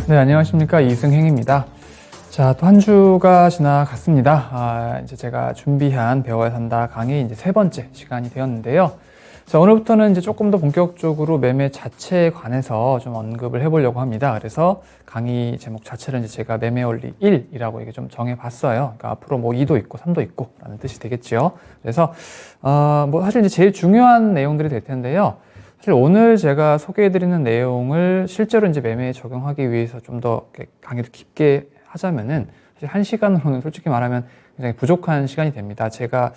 네, 안녕하십니까. 이승행입니다. 자, 또 한 주가 지나갔습니다. 이제 제가 준비한 배워야 산다 강의 이제 세 번째 시간이 되었는데요. 자, 오늘부터는 이제 조금 더 본격적으로 매매 자체에 관해서 좀 언급을 해보려고 합니다. 그래서 강의 제목 자체를 이제 제가 매매 원리 1이라고 이렇게 좀 정해봤어요. 그러니까 앞으로 뭐 2도 있고 3도 있고 라는 뜻이 되겠죠. 그래서, 뭐 사실 이제 제일 중요한 내용들이 될 텐데요. 사실 오늘 제가 소개해드리는 내용을 실제로 이제 매매에 적용하기 위해서 좀 더 강의를 깊게 하자면은 사실 1시간으로는 솔직히 말하면 굉장히 부족한 시간이 됩니다. 제가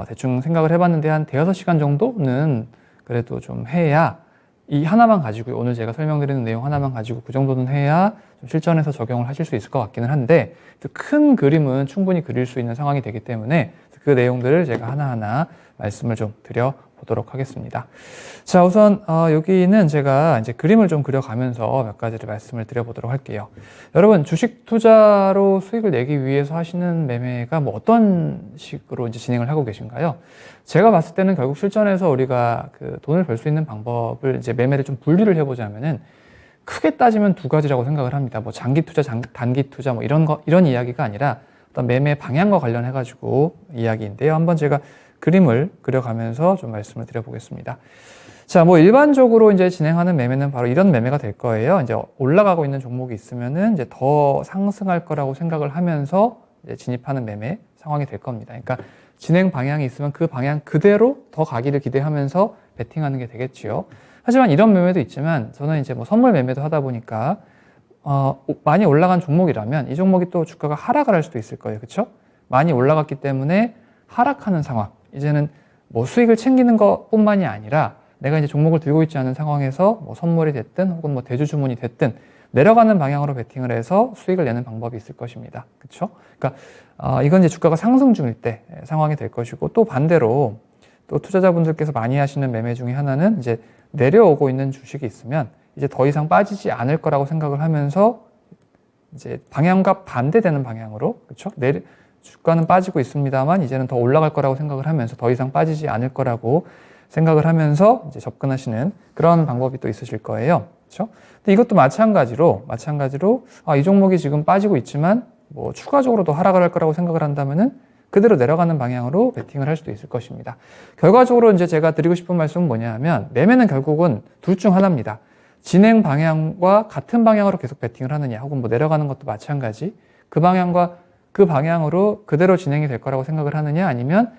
대충 생각을 해봤는데 한 대여섯 시간 정도는 그래도 좀 해야 이 하나만 가지고 오늘 제가 설명드리는 내용 하나만 가지고 그 정도는 해야 좀 실전에서 적용을 하실 수 있을 것 같기는 한데 큰 그림은 충분히 그릴 수 있는 상황이 되기 때문에 그 내용들을 제가 하나하나 말씀을 좀 드려보도록 하겠습니다. 자, 우선 여기는 제가 이제 그림을 좀 그려가면서 몇 가지를 말씀을 드려보도록 할게요. 여러분, 주식 투자로 수익을 내기 위해서 하시는 매매가 뭐 어떤 식으로 이제 진행을 하고 계신가요? 제가 봤을 때는 결국 실전에서 우리가 그 돈을 벌 수 있는 방법을 이제 매매를 좀 분류를 해보자면은 크게 따지면 두 가지라고 생각을 합니다. 뭐 장기 투자, 단기 투자 뭐 이런 이야기가 아니라 어떤 매매 방향과 관련해가지고 이야기인데요. 한번 제가 그림을 그려가면서 좀 말씀을 드려보겠습니다. 자, 뭐 일반적으로 이제 진행하는 매매는 바로 이런 매매가 될 거예요. 이제 올라가고 있는 종목이 있으면은 이제 더 상승할 거라고 생각을 하면서 이제 진입하는 매매 상황이 될 겁니다. 그러니까 진행 방향이 있으면 그 방향 그대로 더 가기를 기대하면서 베팅하는 게 되겠지요. 하지만 이런 매매도 있지만 저는 이제 뭐 선물 매매도 하다 보니까 많이 올라간 종목이라면 이 종목이 또 주가가 하락을 할 수도 있을 거예요. 그렇죠? 많이 올라갔기 때문에 하락하는 상황. 이제는 뭐 수익을 챙기는 것뿐만이 아니라 내가 이제 종목을 들고 있지 않은 상황에서 뭐 선물이 됐든 혹은 뭐 대주 주문이 됐든 내려가는 방향으로 베팅을 해서 수익을 내는 방법이 있을 것입니다. 그렇죠? 그러니까 이건 이제 주가가 상승 중일 때 상황이 될 것이고 또 반대로 또 투자자분들께서 많이 하시는 매매 중에 하나는 이제 내려오고 있는 주식이 있으면 이제 더 이상 빠지지 않을 거라고 생각을 하면서 이제 방향과 반대되는 방향으로 그렇죠? 주가는 빠지고 있습니다만 이제는 더 올라갈 거라고 생각을 하면서 더 이상 빠지지 않을 거라고 생각을 하면서 이제 접근하시는 그런 방법이 또 있으실 거예요. 그렇죠? 근데 이것도 마찬가지로 이 종목이 지금 빠지고 있지만 뭐 추가적으로 더 하락을 할 거라고 생각을 한다면은 그대로 내려가는 방향으로 베팅을 할 수도 있을 것입니다. 결과적으로 이제 제가 드리고 싶은 말씀은 뭐냐면 매매는 결국은 둘 중 하나입니다. 진행 방향과 같은 방향으로 계속 베팅을 하느냐 혹은 뭐 내려가는 것도 마찬가지 그 방향과 그 방향으로 그대로 진행이 될 거라고 생각을 하느냐 아니면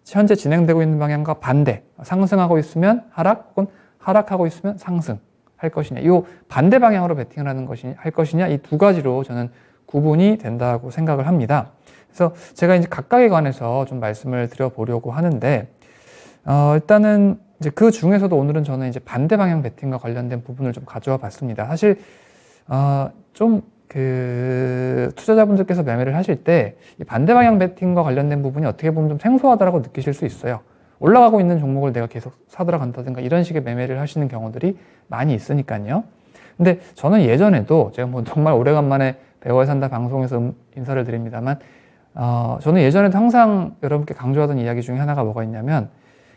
현재 진행되고 있는 방향과 반대 상승하고 있으면 하락 혹은 하락하고 있으면 상승 할 것이냐 이 반대 방향으로 베팅을 할 것이냐 이 두 가지로 저는 구분이 된다고 생각을 합니다. 그래서 제가 이제 각각에 관해서 좀 말씀을 드려보려고 하는데 일단은 이제 그 중에서도 오늘은 저는 이제 반대 방향 베팅과 관련된 부분을 좀 가져와 봤습니다. 사실 좀 투자자분들께서 매매를 하실 때 이 반대 방향 베팅과 관련된 부분이 어떻게 보면 좀 생소하다고 느끼실 수 있어요. 올라가고 있는 종목을 내가 계속 사들어 간다든가 이런 식의 매매를 하시는 경우들이 많이 있으니까요. 근데 저는 예전에도 제가 뭐 정말 오래간만에 배워야 산다 방송에서 인사를 드립니다만 저는 예전에도 항상 여러분께 강조하던 이야기 중에 하나가 뭐가 있냐면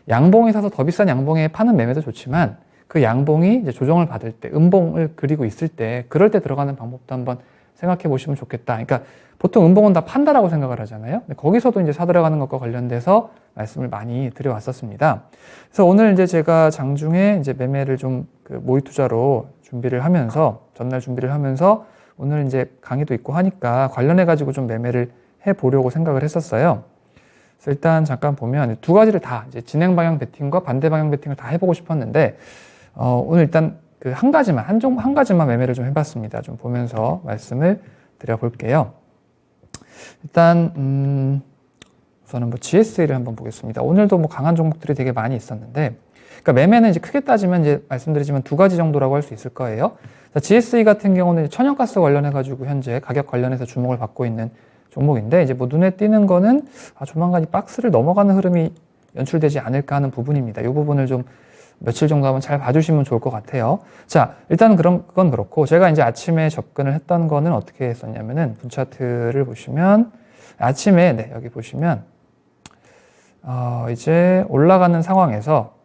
양봉이 사서 더 비싼 양봉에 파는 매매도 좋지만 그 양봉이 이제 조정을 받을 때, 음봉을 그리고 있을 때, 그럴 때 들어가는 방법도 한번 생각해 보시면 좋겠다. 그러니까 보통 음봉은 다 판다라고 생각을 하잖아요. 근데 거기서도 이제 사들어가는 것과 관련돼서 말씀을 많이 드려왔었습니다. 그래서 오늘 이제 제가 장중에 이제 매매를 좀 모의 투자로 준비를 하면서, 전날 준비를 하면서 오늘 이제 강의도 있고 하니까 관련해가지고 좀 매매를 해 보려고 생각을 했었어요. 그래서 일단 잠깐 보면 두 가지를 다 이제 진행 방향 베팅과 반대 방향 베팅을 다 해보고 싶었는데 오늘 일단 한 가지만 매매를 좀 해봤습니다. 좀 보면서 말씀을 드려볼게요. 일단 우선은 뭐 GSA를 한번 보겠습니다. 오늘도 뭐 강한 종목들이 되게 많이 있었는데, 그러니까 매매는 이제 크게 따지면 이제 말씀드리지만 두 가지 정도라고 할 수 있을 거예요. GSA 같은 경우는 천연가스 관련해가지고 현재 가격 관련해서 주목을 받고 있는 종목인데 이제 뭐 눈에 띄는 거는 조만간 이 박스를 넘어가는 흐름이 연출되지 않을까 하는 부분입니다. 이 부분을 좀 며칠 정도 한번 잘 봐주시면 좋을 것 같아요. 자, 일단은 그건 그렇고 제가 이제 아침에 접근을 했던 거는 어떻게 했었냐면은 분 차트를 보시면 아침에 여기 보시면 이제 올라가는 상황에서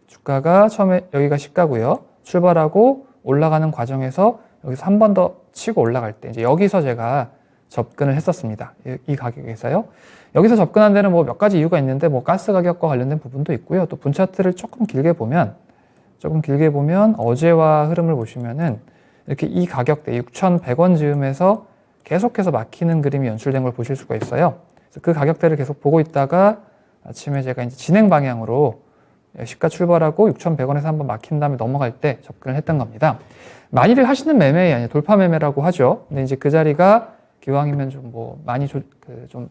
주가가 처음에 여기가 시가고요. 출발하고 올라가는 과정에서 여기서 한 번 더 치고 올라갈 때 이제 여기서 제가 접근을 했었습니다. 이 가격에서요. 여기서 접근한 데는 뭐 몇 가지 이유가 있는데 뭐 가스 가격과 관련된 부분도 있고요. 또 분 차트를 조금 길게 보면 어제와 흐름을 보시면은 이렇게 이 가격대 6,100원 즈음에서 계속해서 막히는 그림이 연출된 걸 보실 수가 있어요. 그래서 그 가격대를 계속 보고 있다가 아침에 제가 이제 진행 방향으로 시가 출발하고 6,100원에서 한번 막힌 다음에 넘어갈 때 접근을 했던 겁니다. 많이들 하시는 매매이 아니라 돌파 매매라고 하죠. 근데 이제 그 자리가 기왕이면 좀 뭐 많이 좀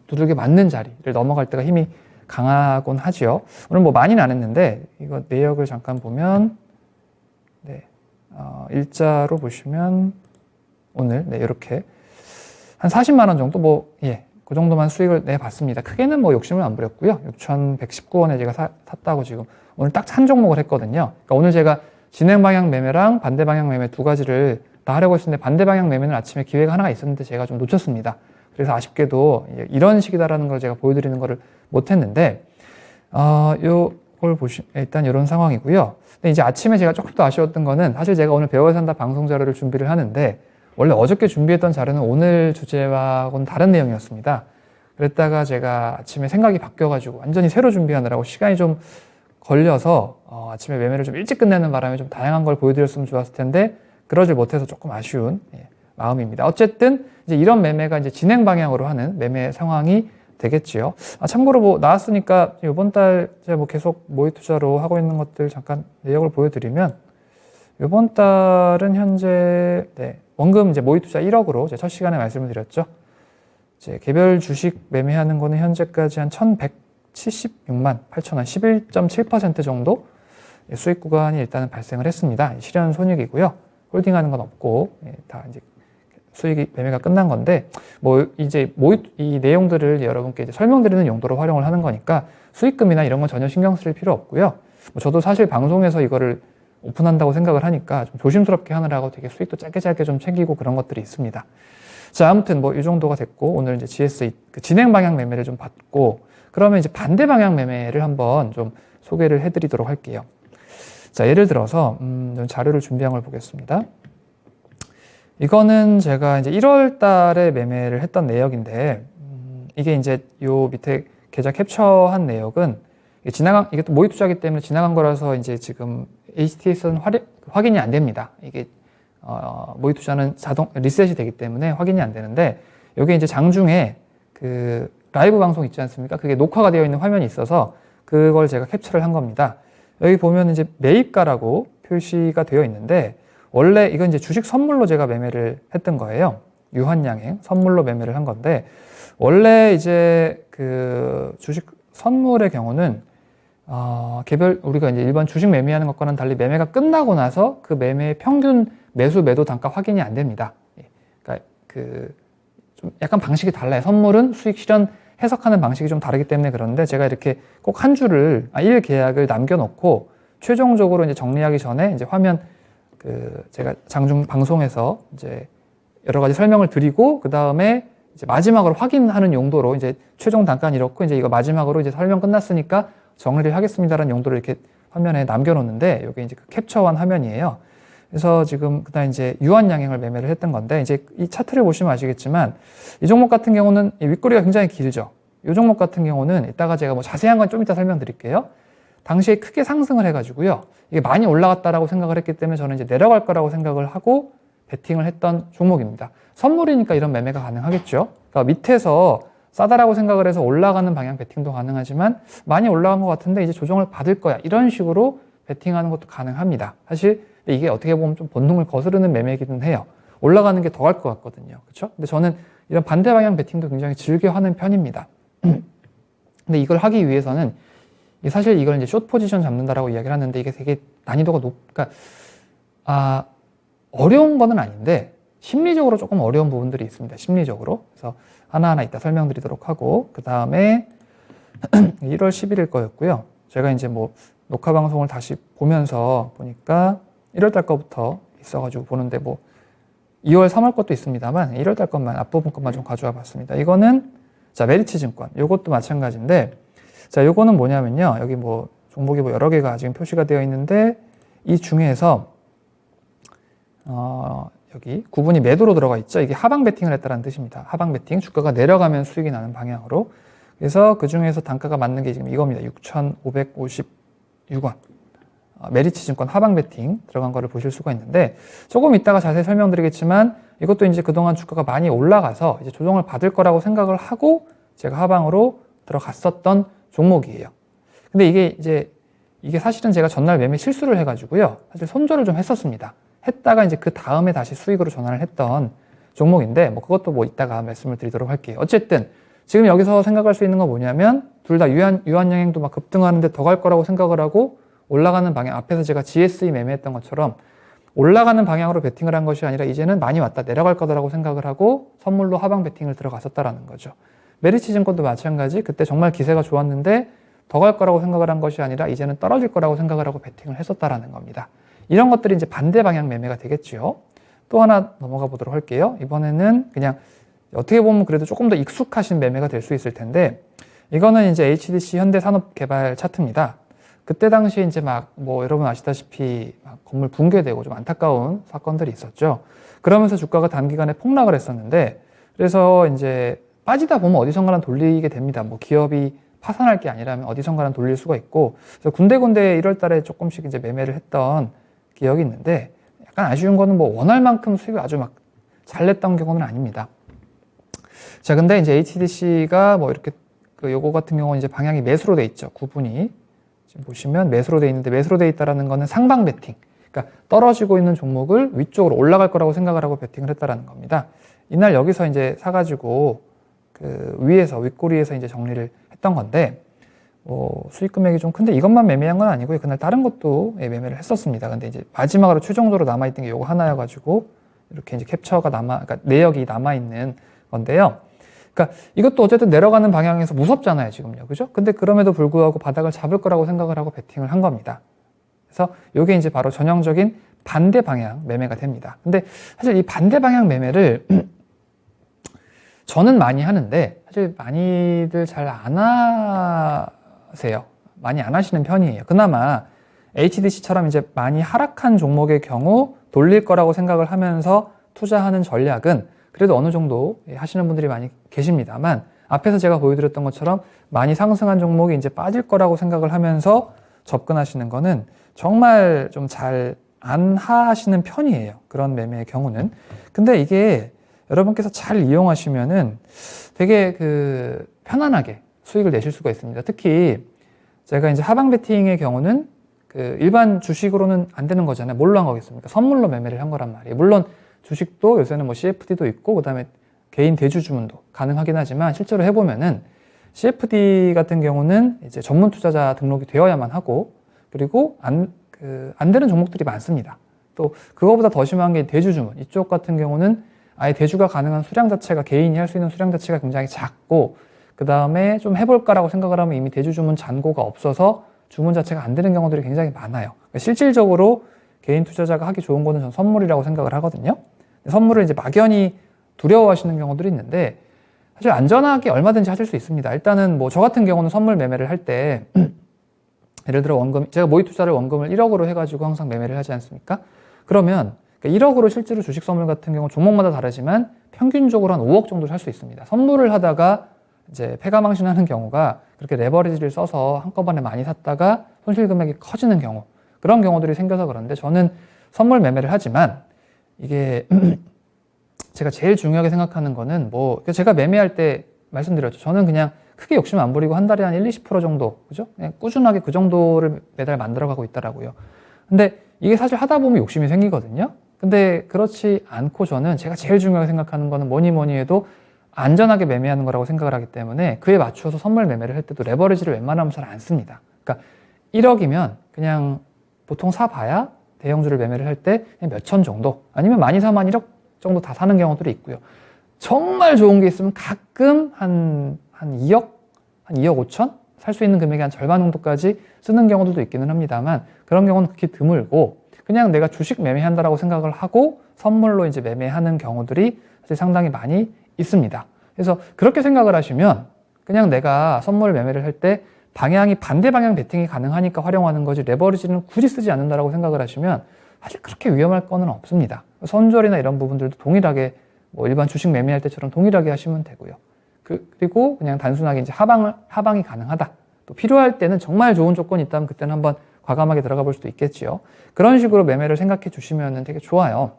두들겨 맞는 자리를 넘어갈 때가 힘이 강하곤 하죠. 오늘 뭐 많이는 안 했는데 이거 내역을 잠깐 보면 일자로 보시면 오늘 이렇게 한 40만 원 정도 그 정도만 수익을 내봤습니다. 크게는 뭐 욕심을 안 부렸고요. 6,119원에 제가 샀다고 지금 오늘 딱 한 종목을 했거든요. 그러니까 오늘 제가 진행 방향 매매랑 반대 방향 매매 두 가지를 다 하려고 했었는데 반대 방향 매매는 아침에 기회가 하나가 있었는데 제가 좀 놓쳤습니다. 그래서 아쉽게도 이런 식이다라는 걸 제가 보여드리는 거를 못했는데 요걸 일단 이런 상황이고요. 근데 이제 아침에 제가 조금 더 아쉬웠던 거는 사실 제가 오늘 배워야 산다 방송 자료를 준비를 하는데 원래 어저께 준비했던 자료는 오늘 주제와는 다른 내용이었습니다. 그랬다가 제가 아침에 생각이 바뀌어가지고 완전히 새로 준비하느라고 시간이 좀 걸려서 아침에 매매를 좀 일찍 끝내는 바람에 좀 다양한 걸 보여드렸으면 좋았을 텐데 그러질 못해서 조금 아쉬운 마음입니다. 어쨌든 이제 이런 매매가 이제 진행 방향으로 하는 매매 상황이 되겠지요. 참고로 뭐 나왔으니까 이번 달 제가 뭐 계속 모의 투자로 하고 있는 것들 잠깐 내역을 보여드리면 이번 달은 현재 원금 이제 모의 투자 1억으로 제 첫 시간에 말씀을 드렸죠. 이제 개별 주식 매매하는 거는 현재까지 한 1,176만 8천 원, 11.7% 정도 수익 구간이 일단은 발생을 했습니다. 실현 손익이고요. 홀딩하는 건 없고 다 이제 수익이 매매가 끝난 건데 뭐 이제 이 내용들을 여러분께 이제 설명드리는 용도로 활용을 하는 거니까 수익금이나 이런 건 전혀 신경 쓸 필요 없고요. 뭐 저도 사실 방송에서 이거를 오픈한다고 생각을 하니까 좀 조심스럽게 하느라고 되게 수익도 짧게 좀 챙기고 그런 것들이 있습니다. 자, 아무튼 뭐 이 정도가 됐고 오늘 이제 GS 진행 방향 매매를 좀 받고 그러면 이제 반대 방향 매매를 한번 좀 소개를 해드리도록 할게요. 자, 예를 들어서 자료를 준비한 걸 보겠습니다. 이거는 제가 이제 1월 달에 매매를 했던 내역인데 이게 이제 요 밑에 계좌 캡처한 내역은 이게 또 모의 투자기 때문에 지나간 거라서 이제 지금 HTS는 확인이 안 됩니다. 이게 모의 투자는 자동 리셋이 되기 때문에 확인이 안 되는데 여기 이제 장중에 그 라이브 방송 있지 않습니까? 그게 녹화가 되어 있는 화면이 있어서 그걸 제가 캡처를 한 겁니다. 여기 보면 이제 매입가라고 표시가 되어 있는데 원래 이건 이제 주식 선물로 제가 매매를 했던 거예요. 유한양행 선물로 매매를 한 건데 원래 이제 그 주식 선물의 경우는 우리가 이제 일반 주식 매매하는 것과는 달리 매매가 끝나고 나서 그 매매의 평균 매수 매도 단가 확인이 안 됩니다. 그러니까 좀 약간 방식이 달라요. 선물은 수익 실현 해석하는 방식이 좀 다르기 때문에 그런데 제가 이렇게 꼭 한 주를 1계약을 남겨놓고 최종적으로 이제 정리하기 전에 이제 화면 제가 장중 방송에서 이제 여러 가지 설명을 드리고 그 다음에 이제 마지막으로 확인하는 용도로 이제 최종 단가는 이렇고 이제 이거 마지막으로 이제 설명 끝났으니까 정리를 하겠습니다라는 용도로 이렇게 화면에 남겨놓는데 이게 이제 그 캡처한 화면이에요. 그래서 지금 그다음 이제 유한양행을 매매를 했던 건데 이제 이 차트를 보시면 아시겠지만 이 종목 같은 경우는 이 윗꼬리가 굉장히 길죠. 이 종목 같은 경우는 이따가 제가 뭐 자세한 건 좀 이따 설명드릴게요. 당시에 크게 상승을 해가지고요. 이게 많이 올라갔다라고 생각을 했기 때문에 저는 이제 내려갈 거라고 생각을 하고 베팅을 했던 종목입니다. 선물이니까 이런 매매가 가능하겠죠. 그러니까 밑에서 싸다라고 생각을 해서 올라가는 방향 베팅도 가능하지만 많이 올라간 것 같은데 이제 조정을 받을 거야. 이런 식으로 베팅하는 것도 가능합니다. 사실 이게 어떻게 보면 좀 본능을 거스르는 매매이기는 해요. 올라가는 게 더 할 것 같거든요. 그렇죠? 근데 저는 이런 반대 방향 베팅도 굉장히 즐겨 하는 편입니다. 근데 이걸 하기 위해서는 사실 이걸 이제 숏 포지션 잡는다라고 이야기를 하는데 이게 되게 난이도가 그러니까 어려운 거는 아닌데 심리적으로 조금 어려운 부분들이 있습니다. 심리적으로. 그래서 하나하나 이따 설명드리도록 하고 그 다음에 1월 11일 거였고요. 제가 이제 뭐 녹화 방송을 다시 보면서 보니까 1월 달 거부터 있어가지고 보는데 뭐 2월, 3월 것도 있습니다만 1월 달 것만 앞부분 것만 좀 가져와 봤습니다. 이거는 자 메리츠 증권 요것도 마찬가지인데 자 요거는 뭐냐면요. 여기 뭐 종목이 뭐 여러 개가 지금 표시가 되어 있는데 이 중에서 여기 구분이 매도로 들어가 있죠. 이게 하방 베팅을 했다는 뜻입니다. 하방 베팅, 주가가 내려가면 수익이 나는 방향으로. 그래서 그 중에서 단가가 맞는 게 지금 이겁니다. 6,556원. 메리츠 증권 하방 베팅 들어간 거를 보실 수가 있는데, 조금 이따가 자세히 설명드리겠지만 이것도 이제 그동안 주가가 많이 올라가서 이제 조정을 받을 거라고 생각을 하고 제가 하방으로 들어갔었던 종목이에요. 근데 이게 사실은 제가 전날 매매 실수를 해가지고요. 사실 손절을 좀 했었습니다. 했다가 이제 그 다음에 다시 수익으로 전환을 했던 종목인데, 뭐 그것도 뭐 이따가 말씀을 드리도록 할게요. 어쨌든 지금 여기서 생각할 수 있는 건 뭐냐면, 둘 다 유한양행도 막 급등하는데 더 갈 거라고 생각을 하고 올라가는 방향, 앞에서 제가 GSE 매매했던 것처럼 올라가는 방향으로 베팅을 한 것이 아니라 이제는 많이 왔다, 내려갈 거다라고 생각을 하고 선물로 하방 베팅을 들어갔었다라는 거죠. 메리츠 증권도 마찬가지. 그때 정말 기세가 좋았는데 더 갈 거라고 생각을 한 것이 아니라 이제는 떨어질 거라고 생각을 하고 베팅을 했었다라는 겁니다. 이런 것들이 이제 반대 방향 매매가 되겠죠. 또 하나 넘어가 보도록 할게요. 이번에는 그냥 어떻게 보면 그래도 조금 더 익숙하신 매매가 될 수 있을 텐데, 이거는 이제 HDC 현대산업개발 차트입니다. 그때 당시에 이제 뭐 여러분 아시다시피 막 건물 붕괴되고 좀 안타까운 사건들이 있었죠. 그러면서 주가가 단기간에 폭락을 했었는데, 그래서 이제 빠지다 보면 어디선가는 돌리게 됩니다. 뭐 기업이 파산할 게 아니라면 어디선가는 돌릴 수가 있고, 그래서 군데군데 1월 달에 조금씩 이제 매매를 했던 기억이 있는데, 약간 아쉬운 거는 뭐 원할 만큼 수익을 아주 막 잘 냈던 경우는 아닙니다. 자, 근데 이제 HDC가 뭐 이렇게 요거 같은 경우는 이제 방향이 매수로 돼 있죠. 구분이. 지금 보시면 매수로 돼 있는데, 매수로 돼 있다라는 거는 상방 베팅. 그러니까 떨어지고 있는 종목을 위쪽으로 올라갈 거라고 생각을 하고 베팅을 했다라는 겁니다. 이날 여기서 이제 사가지고 그 위에서, 윗꼬리에서 이제 정리를 했던 건데, 뭐 수익 금액이 좀 큰데 이것만 매매한 건 아니고요. 그날 다른 것도 매매를 했었습니다. 근데 이제 마지막으로 최종적으로 남아있던 게 요거 하나여가지고 이렇게 이제 캡처가 그러니까 내역이 남아있는 건데요. 그러니까 이것도 어쨌든 내려가는 방향에서 무섭잖아요, 지금요. 그죠? 근데 그럼에도 불구하고 바닥을 잡을 거라고 생각을 하고 베팅을 한 겁니다. 그래서 요게 이제 바로 전형적인 반대 방향 매매가 됩니다. 근데 사실 이 반대 방향 매매를 저는 많이 하는데 사실 많이들 잘 안 하세요. 많이 안 하시는 편이에요. 그나마 HDC처럼 이제 많이 하락한 종목의 경우 돌릴 거라고 생각을 하면서 투자하는 전략은 그래도 어느 정도 하시는 분들이 많이 계십니다만, 앞에서 제가 보여드렸던 것처럼 많이 상승한 종목이 이제 빠질 거라고 생각을 하면서 접근하시는 거는 정말 좀 잘 안 하시는 편이에요. 그런 매매의 경우는. 근데 이게 여러분께서 잘 이용하시면은 되게 편안하게 수익을 내실 수가 있습니다. 특히 제가 이제 하방 베팅의 경우는 일반 주식으로는 안 되는 거잖아요. 뭘로 한 거겠습니까? 선물로 매매를 한 거란 말이에요. 물론 주식도 요새는 뭐 CFD도 있고, 그 다음에 개인 대주 주문도 가능하긴 하지만, 실제로 해보면은 CFD 같은 경우는 이제 전문 투자자 등록이 되어야만 하고, 그리고 안 되는 종목들이 많습니다. 또 그거보다 더 심한 게 대주 주문. 이쪽 같은 경우는 아예 대주가 가능한 수량 자체가, 개인이 할 수 있는 수량 자체가 굉장히 작고, 그 다음에 좀 해볼까라고 생각을 하면 이미 대주 주문 잔고가 없어서 주문 자체가 안 되는 경우들이 굉장히 많아요. 그러니까 실질적으로 개인 투자자가 하기 좋은 거는 전 선물이라고 생각을 하거든요. 선물을 이제 막연히 두려워하시는 경우들이 있는데, 사실 안전하게 얼마든지 하실 수 있습니다. 일단은 뭐 저 같은 경우는 선물 매매를 할 때 예를 들어 제가 모의 투자를 원금을 1억으로 해가지고 항상 매매를 하지 않습니까? 그러면 1억으로 실제로 주식 선물 같은 경우 종목마다 다르지만 평균적으로 한 5억 정도 살 수 있습니다. 선물을 하다가 이제 패가망신하는 경우가, 그렇게 레버리지를 써서 한꺼번에 많이 샀다가 손실 금액이 커지는 경우, 그런 경우들이 생겨서 그런데, 저는 선물 매매를 하지만 이게 제가 제일 중요하게 생각하는 거는, 뭐 제가 매매할 때 말씀드렸죠. 저는 그냥 크게 욕심 안 부리고 한 달에 한 1-20% 정도, 그죠? 그냥 꾸준하게 그 정도를 매달 만들어가고 있더라고요. 근데 이게 사실 하다 보면 욕심이 생기거든요. 근데 그렇지 않고, 저는 제가 제일 중요하게 생각하는 거는 뭐니 해도 안전하게 매매하는 거라고 생각을 하기 때문에, 그에 맞추어서 선물 매매를 할 때도 레버리지를 웬만하면 잘 안 씁니다. 그러니까 1억이면 그냥 보통 사봐야 대형주를 매매를 할 때 몇천 정도, 아니면 많이 사면 1억 정도 다 사는 경우들이 있고요. 정말 좋은 게 있으면 가끔 한 2억? 한 2억 5천? 살 수 있는 금액의 한 절반 정도까지 쓰는 경우들도 있기는 합니다만, 그런 경우는 극히 드물고, 그냥 내가 주식 매매한다라고 생각을 하고 선물로 이제 매매하는 경우들이 사실 상당히 많이 있습니다. 그래서 그렇게 생각을 하시면, 그냥 내가 선물 매매를 할 때 방향이 반대 방향 베팅이 가능하니까 활용하는 거지, 레버리지는 굳이 쓰지 않는다라고 생각을 하시면 사실 그렇게 위험할 거는 없습니다. 손절이나 이런 부분들도 동일하게 뭐 일반 주식 매매할 때처럼 동일하게 하시면 되고요. 그리고 그냥 단순하게 이제 하방이 가능하다. 또 필요할 때는 정말 좋은 조건이 있다면 그때는 한번 과감하게 들어가 볼 수도 있겠지요. 그런 식으로 매매를 생각해 주시면 되게 좋아요.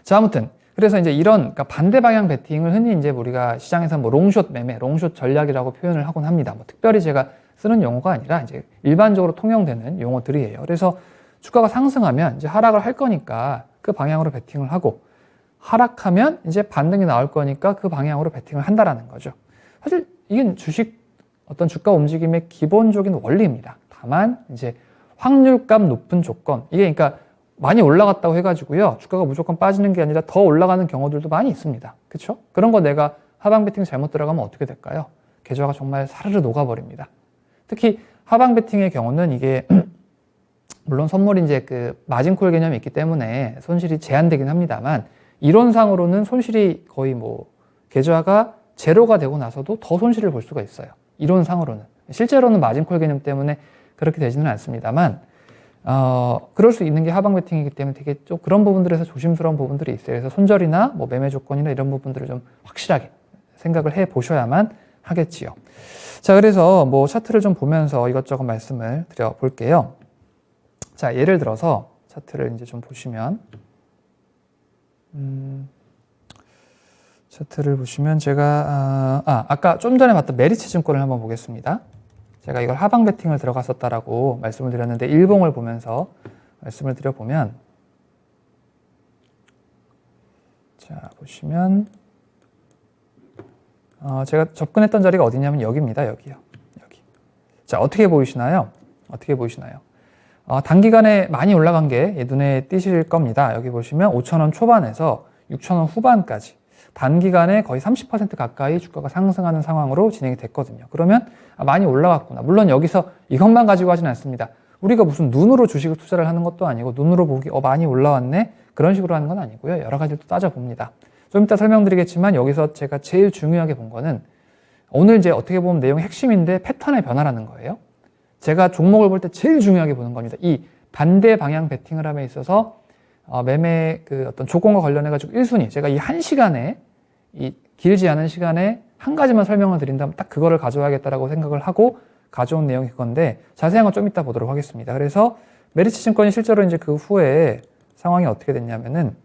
자, 아무튼 그래서 이제 이런 그러니까 반대 방향 베팅을 흔히 이제 우리가 시장에서 뭐 롱숏 매매, 롱숏 전략이라고 표현을 하곤 합니다. 뭐 특별히 제가 쓰는 용어가 아니라 이제 일반적으로 통용되는 용어들이에요. 그래서 주가가 상승하면 이제 하락을 할 거니까 그 방향으로 베팅을 하고, 하락하면 이제 반등이 나올 거니까 그 방향으로 베팅을 한다라는 거죠. 사실 이게 주식 어떤 주가 움직임의 기본적인 원리입니다. 다만 이제 확률값 높은 조건, 이게 그러니까 많이 올라갔다고 해가지고요 주가가 무조건 빠지는 게 아니라 더 올라가는 경우들도 많이 있습니다. 그렇죠? 그런 거 내가 하방 베팅 잘못 들어가면 어떻게 될까요? 계좌가 정말 사르르 녹아버립니다. 특히 하방 베팅의 경우는 이게 물론 선물이 이제 그 마진콜 개념이 있기 때문에 손실이 제한되긴 합니다만, 이론상으로는 손실이 거의 뭐 계좌가 제로가 되고 나서도 더 손실을 볼 수가 있어요. 이론상으로는. 실제로는 마진콜 개념 때문에 그렇게 되지는 않습니다만, 그럴 수 있는 게 하방 베팅이기 때문에 되게 좀 그런 부분들에서 조심스러운 부분들이 있어요. 그래서 손절이나 뭐 매매 조건이나 이런 부분들을 좀 확실하게 생각을 해 보셔야만 하겠지요. 자, 그래서 뭐 차트를 좀 보면서 이것저것 말씀을 드려 볼게요. 자, 예를 들어서 차트를 이제 좀 보시면, 차트를 보시면 제가 아까 좀 전에 봤던 메리츠 증권을 한번 보겠습니다. 제가 이걸 하방 베팅을 들어갔었다라고 말씀을 드렸는데, 일봉을 보면서 말씀을 드려보면, 자, 보시면 제가 접근했던 자리가 어디냐면 여기입니다. 여기요. 여기. 자, 어떻게 보이시나요? 어떻게 보이시나요? 단기간에 많이 올라간 게 눈에 띄실 겁니다. 여기 보시면 5,000원 초반에서 6,000원 후반까지 단기간에 거의 30% 가까이 주가가 상승하는 상황으로 진행이 됐거든요. 그러면 많이 올라갔구나. 물론 여기서 이것만 가지고 하진 않습니다. 우리가 무슨 눈으로 주식을 투자를 하는 것도 아니고, 눈으로 보기 많이 올라왔네 그런 식으로 하는 건 아니고요. 여러 가지를 또 따져봅니다. 좀 이따 설명드리겠지만, 여기서 제가 제일 중요하게 본 거는 오늘 이제 어떻게 보면 내용의 핵심인데 패턴의 변화라는 거예요. 제가 종목을 볼 때 제일 중요하게 보는 겁니다. 이 반대 방향 베팅을 함에 있어서 매매 그 어떤 조건과 관련해 가지고 1순위, 제가 이 한 시간에, 이 길지 않은 시간에 한 가지만 설명을 드린다면 딱 그거를 가져와야겠다라고 생각을 하고 가져온 내용이 그건데, 자세한 건 좀 이따 보도록 하겠습니다. 그래서 메리츠 증권이 실제로 이제 그 후에 상황이 어떻게 됐냐면은,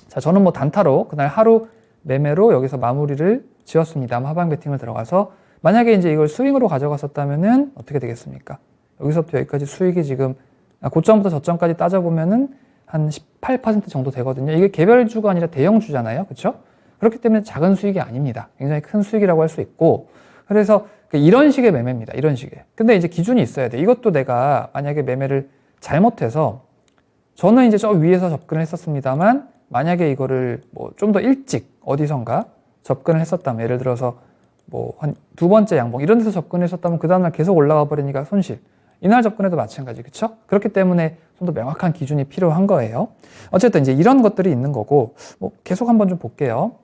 자, 저는 뭐 단타로 그날 하루 매매로 여기서 마무리를 지었습니다. 하방 베팅을 들어가서 만약에 이제 이걸 스윙으로 가져갔었다면은 어떻게 되겠습니까? 여기서부터 여기까지 수익이 지금 고점부터 저점까지 따져보면은 한 18% 정도 되거든요. 이게 개별주가 아니라 대형주잖아요. 그렇죠? 그렇기 때문에 작은 수익이 아닙니다. 굉장히 큰 수익이라고 할 수 있고, 그래서 이런 식의 매매입니다. 이런 식의. 근데 이제 기준이 있어야 돼. 이것도 내가 만약에 매매를 잘못해서, 저는 이제 저 위에서 접근을 했었습니다만, 만약에 이거를 뭐 좀 더 일찍 어디선가 접근을 했었다면, 예를 들어서 뭐 한 두 번째 양봉 이런 데서 접근했었다면 그 다음날 계속 올라가 버리니까 손실. 이날 접근해도 마찬가지. 그렇죠? 그렇기 때문에 좀 더 명확한 기준이 필요한 거예요. 어쨌든 이제 이런 것들이 있는 거고, 뭐 계속 한번 좀 볼게요.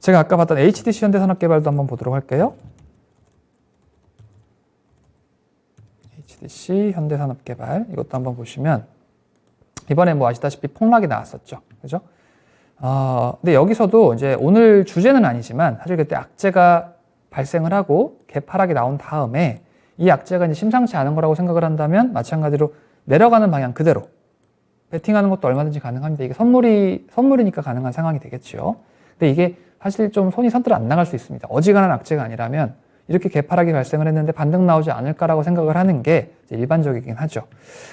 제가 아까 봤던 HDC 현대산업개발도 한번 보도록 할게요. HDC 현대산업개발 이것도 한번 보시면, 이번에 뭐 아시다시피 폭락이 나왔었죠. 그죠? 근데 여기서도 이제 오늘 주제는 아니지만, 사실 그때 악재가 발생을 하고 개파락이 나온 다음에 이 악재가 이제 심상치 않은 거라고 생각을 한다면, 마찬가지로 내려가는 방향 그대로 베팅하는 것도 얼마든지 가능합니다. 이게 선물이니까 가능한 상황이 되겠죠. 근데 이게 사실 좀 손이 선뜻 안 나갈 수 있습니다. 어지간한 악재가 아니라면 이렇게 개파락이 발생을 했는데 반등 나오지 않을까라고 생각을 하는 게 이제 일반적이긴 하죠.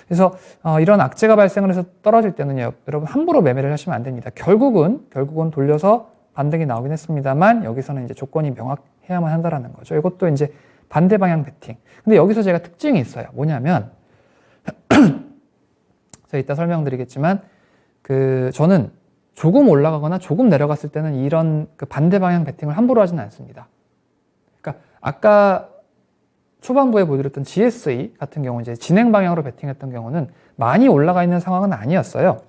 그래서 이런 악재가 발생을 해서 떨어질 때는요, 여러분 함부로 매매를 하시면 안 됩니다. 결국은 돌려서 반등이 나오긴 했습니다만, 여기서는 이제 조건이 명확해야만 한다라는 거죠. 이것도 이제 반대 방향 베팅. 근데 여기서 제가 특징이 있어요. 뭐냐면 제가 이따 설명드리겠지만, 저는 조금 올라가거나 조금 내려갔을 때는 이런 그 반대 방향 베팅을 함부로 하지는 않습니다. 그러니까 아까 초반부에 보여드렸던 GSE 같은 경우, 이제 진행 방향으로 베팅했던 경우는 많이 올라가 있는 상황은 아니었어요.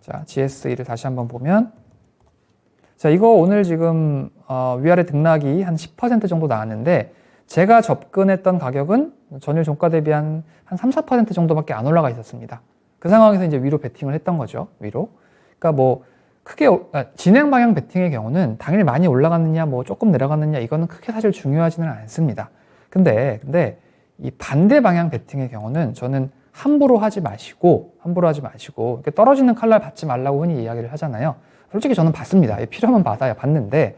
자, GSE를 다시 한번 보면, 자, 이거 오늘 지금 위아래 등락이 한 10% 정도 나왔는데, 제가 접근했던 가격은 전일 종가 대비 한 3, 4% 정도밖에 안 올라가 있었습니다. 그 그 상황에서 이제 위로 베팅을 했던 거죠. 위로. 그러니까 뭐 크게 진행 방향 베팅의 경우는 당연히 많이 올라갔느냐 뭐 조금 내려갔느냐 이거는 크게 사실 중요하지는 않습니다. 근데 이 반대 방향 베팅의 경우는 저는 함부로 하지 마시고 이렇게 떨어지는 칼날 받지 말라고 흔히 이야기를 하잖아요. 솔직히 저는 받습니다. 필요하면 받아요. 받는데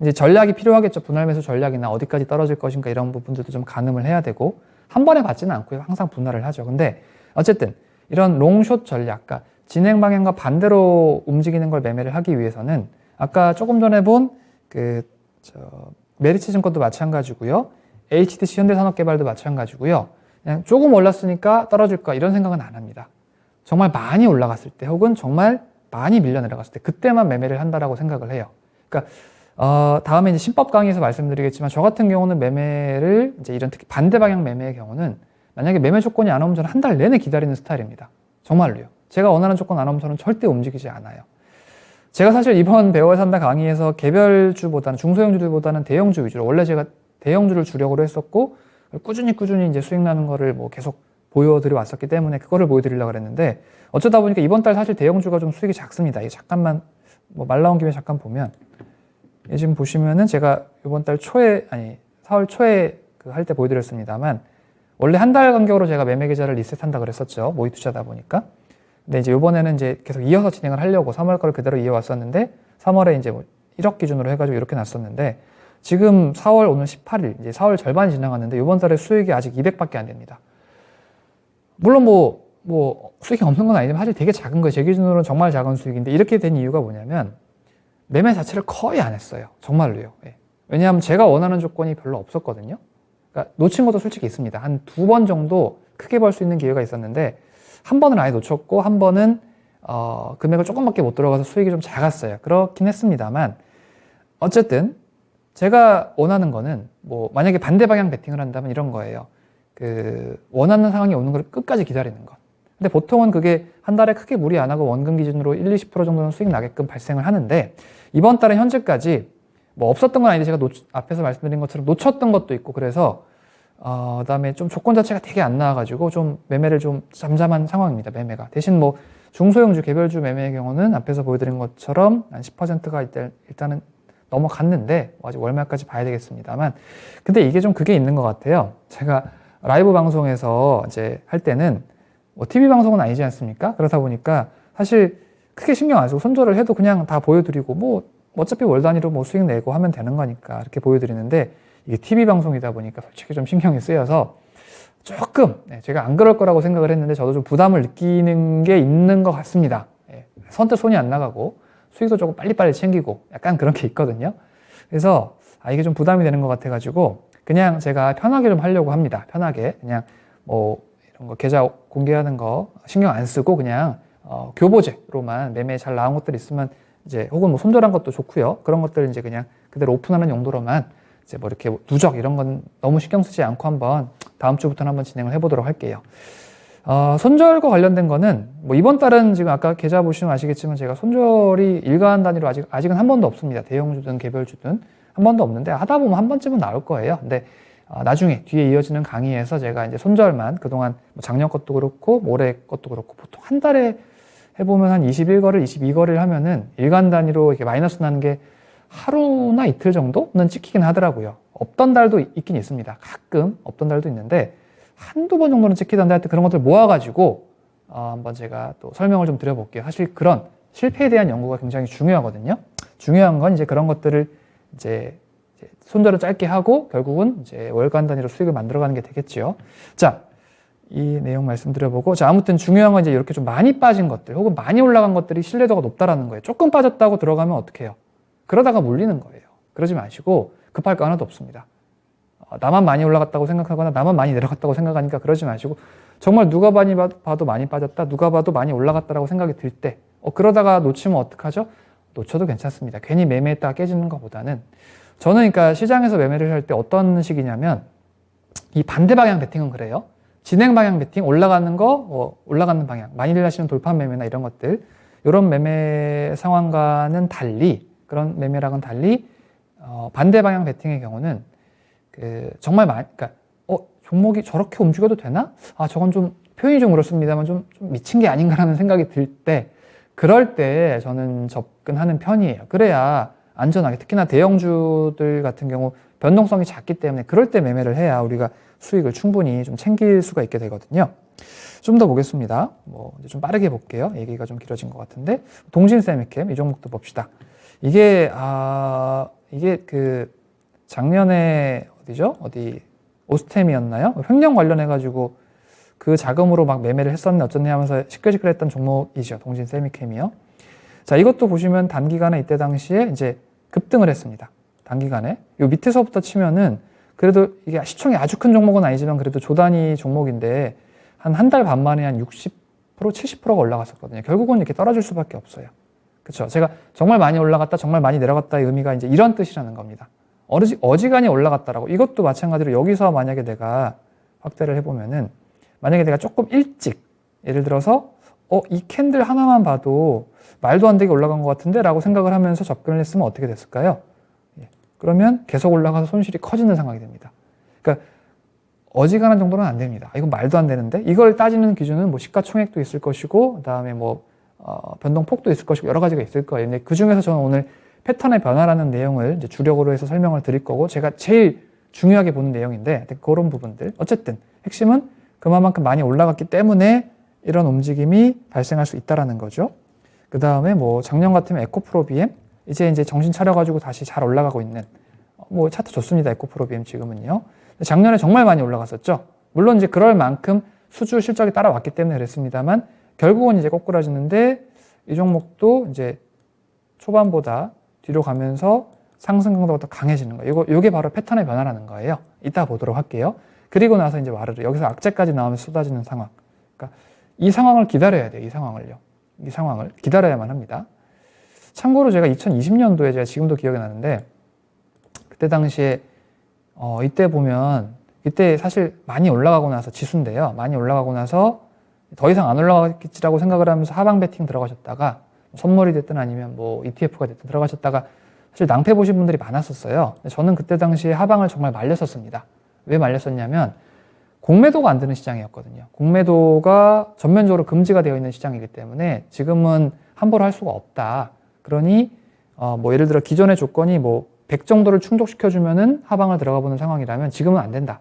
이제 전략이 필요하겠죠. 분할 매수 전략이나 어디까지 떨어질 것인가 이런 부분들도 좀 가늠을 해야 되고 한 번에 받지는 않고요. 항상 분할을 하죠. 근데 어쨌든 이런 롱숏 전략, 그러니까 진행 방향과 반대로 움직이는 걸 매매를 하기 위해서는 아까 조금 전에 본 메리츠증권도 마찬가지고요. HTC 현대산업개발도 마찬가지고요. 그냥 조금 올랐으니까 떨어질까 이런 생각은 안 합니다. 정말 많이 올라갔을 때 혹은 정말 많이 밀려 내려갔을 때 그때만 매매를 한다라고 생각을 해요. 그러니까 다음에 이제 신법 강의에서 말씀드리겠지만 저 같은 경우는 매매를 이제 이런 특히 반대 방향 매매의 경우는 만약에 매매 조건이 안 오면 저는 한 달 내내 기다리는 스타일입니다. 정말로요. 제가 원하는 조건 안 오면 저는 절대 움직이지 않아요. 제가 사실 이번 배워야 산다 강의에서 개별주보다는 중소형주들보다는 대형주 위주로 원래 제가 대형주를 주력으로 했었고 꾸준히 이제 수익 나는 거를 뭐 계속 보여드려 왔었기 때문에 그거를 보여드리려고 그랬는데 어쩌다 보니까 이번 달 사실 대형주가 좀 수익이 작습니다. 이게 잠깐만 뭐 말 나온 김에 잠깐 보면 지금 보시면은 제가 이번 달 초에 4월 초에 할 때 보여드렸습니다만 원래 한 달 간격으로 제가 매매 계좌를 리셋한다 그랬었죠. 모의 투자다 보니까. 근데 이제 이번에는 이제 계속 이어서 진행을 하려고 3월 거를 그대로 이어왔었는데 3월에 이제 뭐 1억 기준으로 해가지고 이렇게 놨었는데 지금 4월 오늘 18일 이제 4월 절반이 지나갔는데 이번 달에 수익이 아직 200밖에 안 됩니다. 물론 뭐 수익이 없는 건 아니지만 사실 되게 작은 거예요. 제 기준으로는 정말 작은 수익인데 이렇게 된 이유가 뭐냐면 매매 자체를 거의 안 했어요. 정말로요. 예. 왜냐하면 제가 원하는 조건이 별로 없었거든요. 그러니까 놓친 것도 솔직히 있습니다. 한 2번 정도 크게 벌 수 있는 기회가 있었는데 한 번은 아예 놓쳤고 한 번은 금액을 조금밖에 못 들어가서 수익이 좀 작았어요. 그렇긴 했습니다만 어쨌든 제가 원하는 거는 뭐 만약에 반대 방향 베팅을 한다면 이런 거예요. 원하는 상황이 오는 걸 끝까지 기다리는 것. 근데 보통은 그게 한 달에 크게 무리 안 하고 원금 기준으로 1-20% 정도는 수익 나게끔 발생을 하는데 이번 달에 현재까지 뭐 없었던 건 아닌데 제가 앞에서 말씀드린 것처럼 놓쳤던 것도 있고 그래서 그다음에 좀 조건 자체가 되게 안 나와가지고 좀 매매를 좀 잠잠한 상황입니다. 매매가 대신 뭐 중소형주 개별주 매매의 경우는 앞에서 보여드린 것처럼 한 10%가 일단은 넘어갔는데 아직 월말까지 봐야 되겠습니다만 근데 이게 좀 그게 있는 것 같아요. 제가 라이브 방송에서 이제 할 때는 뭐 TV 방송은 아니지 않습니까? 그러다 보니까 사실 크게 신경 안 쓰고 손절을 해도 그냥 다 보여드리고 뭐 어차피 월 단위로 뭐 수익 내고 하면 되는 거니까 이렇게 보여드리는데 이게 TV 방송이다 보니까 솔직히 좀 신경이 쓰여서 조금 제가 안 그럴 거라고 생각을 했는데 저도 좀 부담을 느끼는 게 있는 것 같습니다. 선뜻 손이 안 나가고 수익도 조금 빨리빨리 챙기고 약간 그런 게 있거든요. 그래서 이게 좀 부담이 되는 것 같아가지고 그냥 제가 편하게 좀 하려고 합니다. 편하게 그냥 뭐 이런 거 계좌 공개하는 거 신경 안 쓰고 그냥 교보제로만 매매 잘 나온 것들 있으면 이제 혹은 뭐 손절한 것도 좋고요. 그런 것들 이제 그냥 그대로 오픈하는 용도로만 이제 뭐 이렇게 누적 이런 건 너무 신경 쓰지 않고 한번 다음 주부터는 한번 진행을 해보도록 할게요. 손절과 관련된 거는 뭐 이번 달은 지금 아까 계좌 보시면 아시겠지만 제가 손절이 일간 단위로 아직은 한 번도 없습니다. 대형주든 개별주든 한 번도 없는데 하다 보면 한 번쯤은 나올 거예요. 근데 나중에 뒤에 이어지는 강의에서 제가 이제 손절만 그동안 뭐 작년 것도 그렇고 올해 것도 그렇고 보통 한 달에 해보면 한 21거래를 22거래를 하면은 일간 단위로 이렇게 마이너스 나는 게 하루나 이틀 정도는 찍히긴 하더라고요. 없던 달도 있긴 있습니다. 가끔 없던 달도 있는데 한두 번 정도는 찍히던데 하여튼 그런 것들 모아가지고 한번 제가 또 설명을 좀 드려볼게요. 사실 그런 실패에 대한 연구가 굉장히 중요하거든요. 중요한 건 이제 그런 것들을 이제 손절을 짧게 하고 결국은 이제 월간 단위로 수익을 만들어가는 게 되겠죠. 자, 이 내용 말씀드려보고 자 아무튼 중요한 건 이제 이렇게 좀 많이 빠진 것들 혹은 많이 올라간 것들이 신뢰도가 높다라는 거예요. 조금 빠졌다고 들어가면 어떻게 해요? 그러다가 물리는 거예요. 그러지 마시고 급할 거 하나도 없습니다. 나만 많이 올라갔다고 생각하거나 나만 많이 내려갔다고 생각하니까 그러지 마시고 정말 누가 많이 봐도 많이 빠졌다 누가 봐도 많이 올라갔다라고 생각이 들 때 그러다가 놓치면 어떡하죠? 놓쳐도 괜찮습니다. 괜히 매매했다가 깨지는 것보다는 저는 그러니까 시장에서 매매를 할 때 어떤 식이냐면 이 반대 방향 베팅은 그래요. 진행 방향 베팅 올라가는 거 올라가는 방향 많이들 하시는 돌파 매매나 이런 것들 이런 매매 상황과는 달리 그런 매매랑은 달리 반대 방향 베팅의 경우는 정말 그러니까 종목이 저렇게 움직여도 되나? 저건 좀 표현이 좀 그렇습니다만 좀 미친 게 아닌가라는 생각이 들 때, 그럴 때 저는 접근하는 편이에요. 그래야 안전하게, 특히나 대형주들 같은 경우 변동성이 작기 때문에 그럴 때 매매를 해야 우리가 수익을 충분히 좀 챙길 수가 있게 되거든요. 좀 더 보겠습니다. 뭐 이제 좀 빠르게 볼게요. 얘기가 좀 길어진 것 같은데, 동신 세미캠 이 종목도 봅시다. 이게 그 작년에 어디죠? 어디 오스템이었나요? 횡령 관련해 가지고 그 자금으로 막 매매를 했었네 어쩌네 하면서 시끌시끌했던 종목이죠. 동신 세미캠이요. 자, 이것도 보시면 단기간에 이때 당시에 이제 급등을 했습니다. 단기간에 요 밑에서부터 치면은 그래도 이게 시총이 아주 큰 종목은 아니지만 그래도 조단위 종목인데 한 달 반 만에 한 60%, 70%가 올라갔었거든요. 결국은 이렇게 떨어질 수밖에 없어요. 그렇죠? 제가 정말 많이 올라갔다, 정말 많이 내려갔다의 의미가 이제 이런 뜻이라는 겁니다. 어지간히 올라갔다라고. 이것도 마찬가지로 여기서 만약에 내가 확대를 해보면은 만약에 내가 조금 일찍 예를 들어서 이 캔들 하나만 봐도 말도 안 되게 올라간 것 같은데 라고 생각을 하면서 접근을 했으면 어떻게 됐을까요? 그러면 계속 올라가서 손실이 커지는 상황이 됩니다. 그러니까 어지간한 정도는 안 됩니다. 이건 말도 안 되는데, 이걸 따지는 기준은 뭐 시가총액도 있을 것이고, 그 다음에 뭐 변동폭도 있을 것이고 여러 가지가 있을 거예요. 근데 그 중에서 저는 오늘 패턴의 변화라는 내용을 이제 주력으로 해서 설명을 드릴 거고, 제가 제일 중요하게 보는 내용인데 그런 부분들, 어쨌든 핵심은 그만큼 많이 올라갔기 때문에 이런 움직임이 발생할 수 있다라는 거죠. 그 다음에 뭐 작년 같으면 에코프로-BM 이제 정신 차려가지고 다시 잘 올라가고 있는, 뭐 차트 좋습니다. 에코프로-BM 지금은요. 작년에 정말 많이 올라갔었죠. 물론 이제 그럴 만큼 수주 실적이 따라왔기 때문에 그랬습니다만 결국은 이제 꼬꾸라지는데, 이 종목도 이제 초반보다 뒤로 가면서 상승 강도가 더 강해지는 거예요. 이게 바로 패턴의 변화라는 거예요. 이따 보도록 할게요. 그리고 나서 이제 와르르 여기서 악재까지 나오면서 쏟아지는 상황. 그러니까 이 상황을 기다려야 돼요. 이 상황을 기다려야만 합니다. 참고로 제가 2020년도에 제가 지금도 기억이 나는데, 그때 당시에 이때 보면 이때 사실 많이 올라가고 나서 지수인데요. 많이 올라가고 나서 더 이상 안 올라가겠지라고 생각을 하면서 하방 베팅 들어가셨다가 선물이 됐든 아니면 뭐 ETF가 됐든 들어가셨다가 사실 낭패 보신 분들이 많았었어요. 저는 그때 당시에 하방을 정말 말렸었습니다. 왜 말렸었냐면 공매도가 안 되는 시장이었거든요. 공매도가 전면적으로 금지가 되어 있는 시장이기 때문에 지금은 함부로 할 수가 없다. 그러니 뭐 예를 들어 기존의 조건이 뭐 100 정도를 충족시켜주면은 하방을 들어가 보는 상황이라면 지금은 안 된다.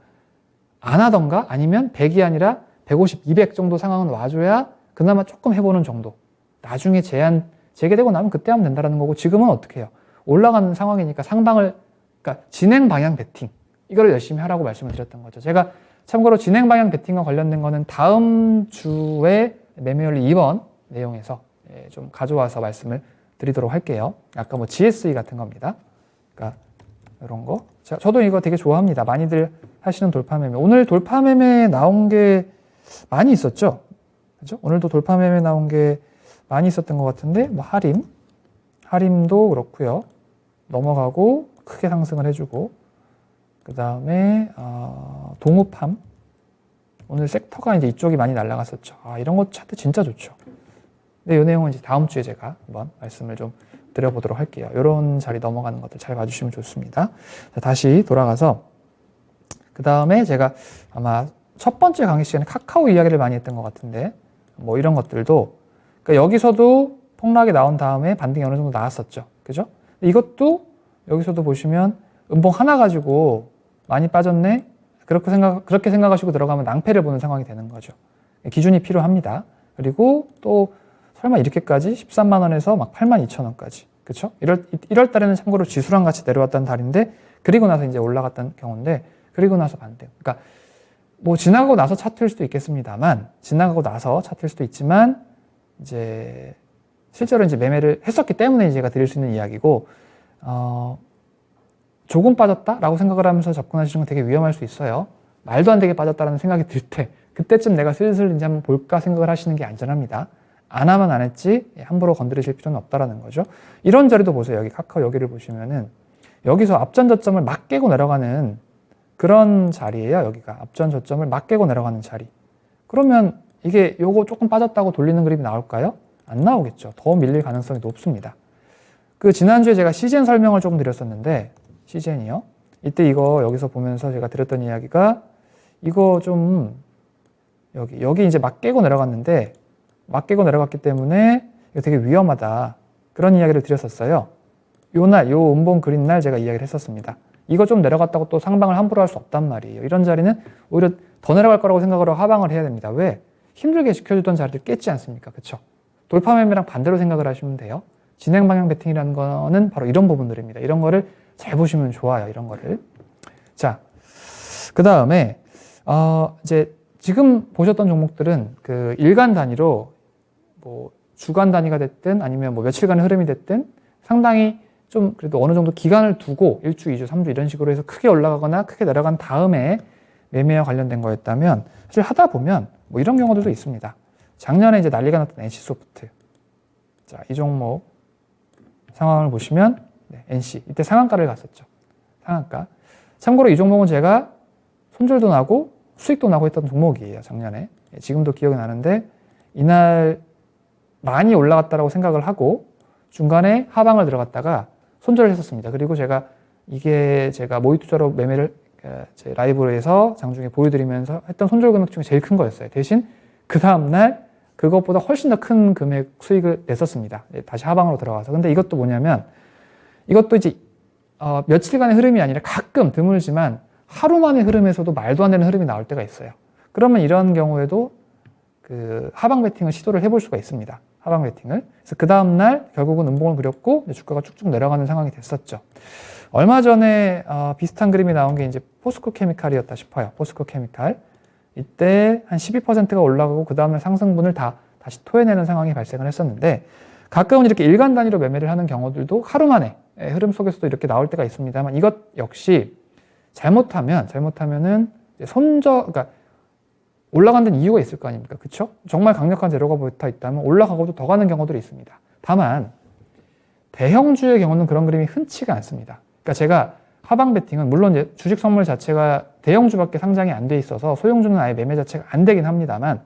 안 하던가 아니면 100이 아니라 150, 200 정도 상황은 와줘야 그나마 조금 해보는 정도. 나중에 제한 재개되고 나면 그때 하면 된다는 거고, 지금은 어떻게 해요? 올라가는 상황이니까 상방을, 그러니까 진행 방향 베팅, 이걸 열심히 하라고 말씀을 드렸던 거죠. 제가 참고로 진행 방향 베팅과 관련된 거는 다음 주에 매매원리 2번 내용에서 좀 가져와서 말씀을 드리도록 할게요. 아까 뭐 GSE 같은 겁니다. 그러니까 이런 거. 저도 이거 되게 좋아합니다. 많이들 하시는 돌파 매매. 오늘 돌파 매매 나온 게 많이 있었죠? 그죠? 오늘도 돌파 매매 나온 게 많이 있었던 것 같은데, 뭐 하림도 그렇고요. 넘어가고 크게 상승을 해주고, 그 다음에 동우팜. 오늘 섹터가 이제 이쪽이 많이 날아갔었죠. 이런 거 차트 진짜 좋죠. 근데 이 내용은 이제 다음 주에 제가 한번 말씀을 좀 드려보도록 할게요. 이런 자리 넘어가는 것들 잘 봐주시면 좋습니다. 자, 다시 돌아가서 그 다음에 제가 아마 첫 번째 강의 시간에 카카오 이야기를 많이 했던 것 같은데, 뭐 이런 것들도, 그러니까 여기서도 폭락이 나온 다음에 반등이 어느 정도 나왔었죠. 그죠? 이것도 여기서도 보시면 음봉 하나 가지고 많이 빠졌네? 그렇게 생각하시고 들어가면 낭패를 보는 상황이 되는 거죠. 기준이 필요합니다. 그리고 또 설마 이렇게까지 13만 원에서 막 8만 2천 원까지. 그쵸? 1월 달에는 참고로 지수랑 같이 내려왔던 달인데, 그리고 나서 이제 올라갔던 경우인데, 그리고 나서 반등. 그러니까 뭐 지나가고 나서 차트일 수도 있겠습니다만, 지나가고 나서 차트일 수도 있지만, 이제 실제로 이제 매매를 했었기 때문에 제가 드릴 수 있는 이야기고, 조금 빠졌다라고 생각을 하면서 접근하시는 건 되게 위험할 수 있어요. 말도 안 되게 빠졌다라는 생각이 들 때, 그때쯤 내가 슬슬 이제 한번 볼까 생각을 하시는 게 안전합니다. 안 하면 안 했지 함부로 건드리실 필요는 없다라는 거죠. 이런 자리도 보세요. 여기 카카오 여기를 보시면은 여기서 앞전 저점을 막 깨고 내려가는 그런 자리예요. 여기가 앞전 저점을 막 깨고 내려가는 자리. 그러면 이게 요거 조금 빠졌다고 돌리는 그림이 나올까요? 안 나오겠죠. 더 밀릴 가능성이 높습니다. 그 지난주에 제가 시젠 설명을 조금 드렸었는데, 시젠이요. 이때 이거 여기서 보면서 제가 드렸던 이야기가, 이거 좀 여기 이제 막 깨고 내려갔는데, 막 깨고 내려갔기 때문에 이거 되게 위험하다. 그런 이야기를 드렸었어요. 요 음봉 그린 날 제가 이야기를 했었습니다. 이거 좀 내려갔다고 또 상방을 함부로 할 수 없단 말이에요. 이런 자리는 오히려 더 내려갈 거라고 생각을 하고 하방을 해야 됩니다. 왜? 힘들게 지켜주던 자리를 깼지 않습니까? 그쵸? 돌파 매매랑 반대로 생각을 하시면 돼요. 진행 방향 베팅이라는 거는 바로 이런 부분들입니다. 이런 거를 잘 보시면 좋아요. 이런 거를. 자, 그 다음에 이제 지금 보셨던 종목들은 그 일간 단위로 뭐 주간 단위가 됐든 아니면 뭐 며칠간의 흐름이 됐든 상당히 좀 그래도 어느 정도 기간을 두고 1주, 2주, 3주 이런 식으로 해서 크게 올라가거나 크게 내려간 다음에 매매와 관련된 거였다면 사실 하다 보면 뭐 이런 경우들도 있습니다. 작년에 이제 난리가 났던 NC소프트. 자, 이 종목 상황을 보시면 NC 이때 상한가를 갔었죠. 상한가. 참고로 이 종목은 제가 손절도 나고 수익도 나고 했던 종목이에요. 작년에. 지금도 기억이 나는데 이날 많이 올라갔다라고 생각을 하고 중간에 하방을 들어갔다가 손절을 했었습니다. 그리고 제가 모의 투자로 매매를 제 라이브에서 장중에 보여드리면서 했던 손절 금액 중에 제일 큰 거였어요. 대신 그 다음날 그것보다 훨씬 더 큰 금액 수익을 냈었습니다. 다시 하방으로 들어가서. 근데 이것도 뭐냐면 이것도 이제 며칠간의 흐름이 아니라 가끔 드물지만 하루 만의 흐름에서도 말도 안 되는 흐름이 나올 때가 있어요. 그러면 이런 경우에도 그 하방 베팅을 시도를 해볼 수가 있습니다. 하방 베팅을. 그래서 그 다음날 결국은 음봉을 그렸고 주가가 쭉쭉 내려가는 상황이 됐었죠. 얼마 전에 비슷한 그림이 나온 게 이제 포스코 케미칼이었다 싶어요. 포스코 케미칼. 이때 한 12%가 올라가고 그 다음날 상승분을 다시 토해내는 상황이 발생을 했었는데 가끔은 이렇게 일간 단위로 매매를 하는 경우들도 하루 만에 흐름 속에서도 이렇게 나올 때가 있습니다만 이것 역시 잘못하면은 그러니까 올라간 데는 이유가 있을 거 아닙니까? 그쵸? 정말 강력한 재료가 붙어 있다면 올라가고도 더 가는 경우들이 있습니다. 다만 대형주의 경우는 그런 그림이 흔치가 않습니다. 그러니까 제가 하방 베팅은 물론 이제 주식 선물 자체가 대형주밖에 상장이 안 돼 있어서 소형주는 아예 매매 자체가 안 되긴 합니다만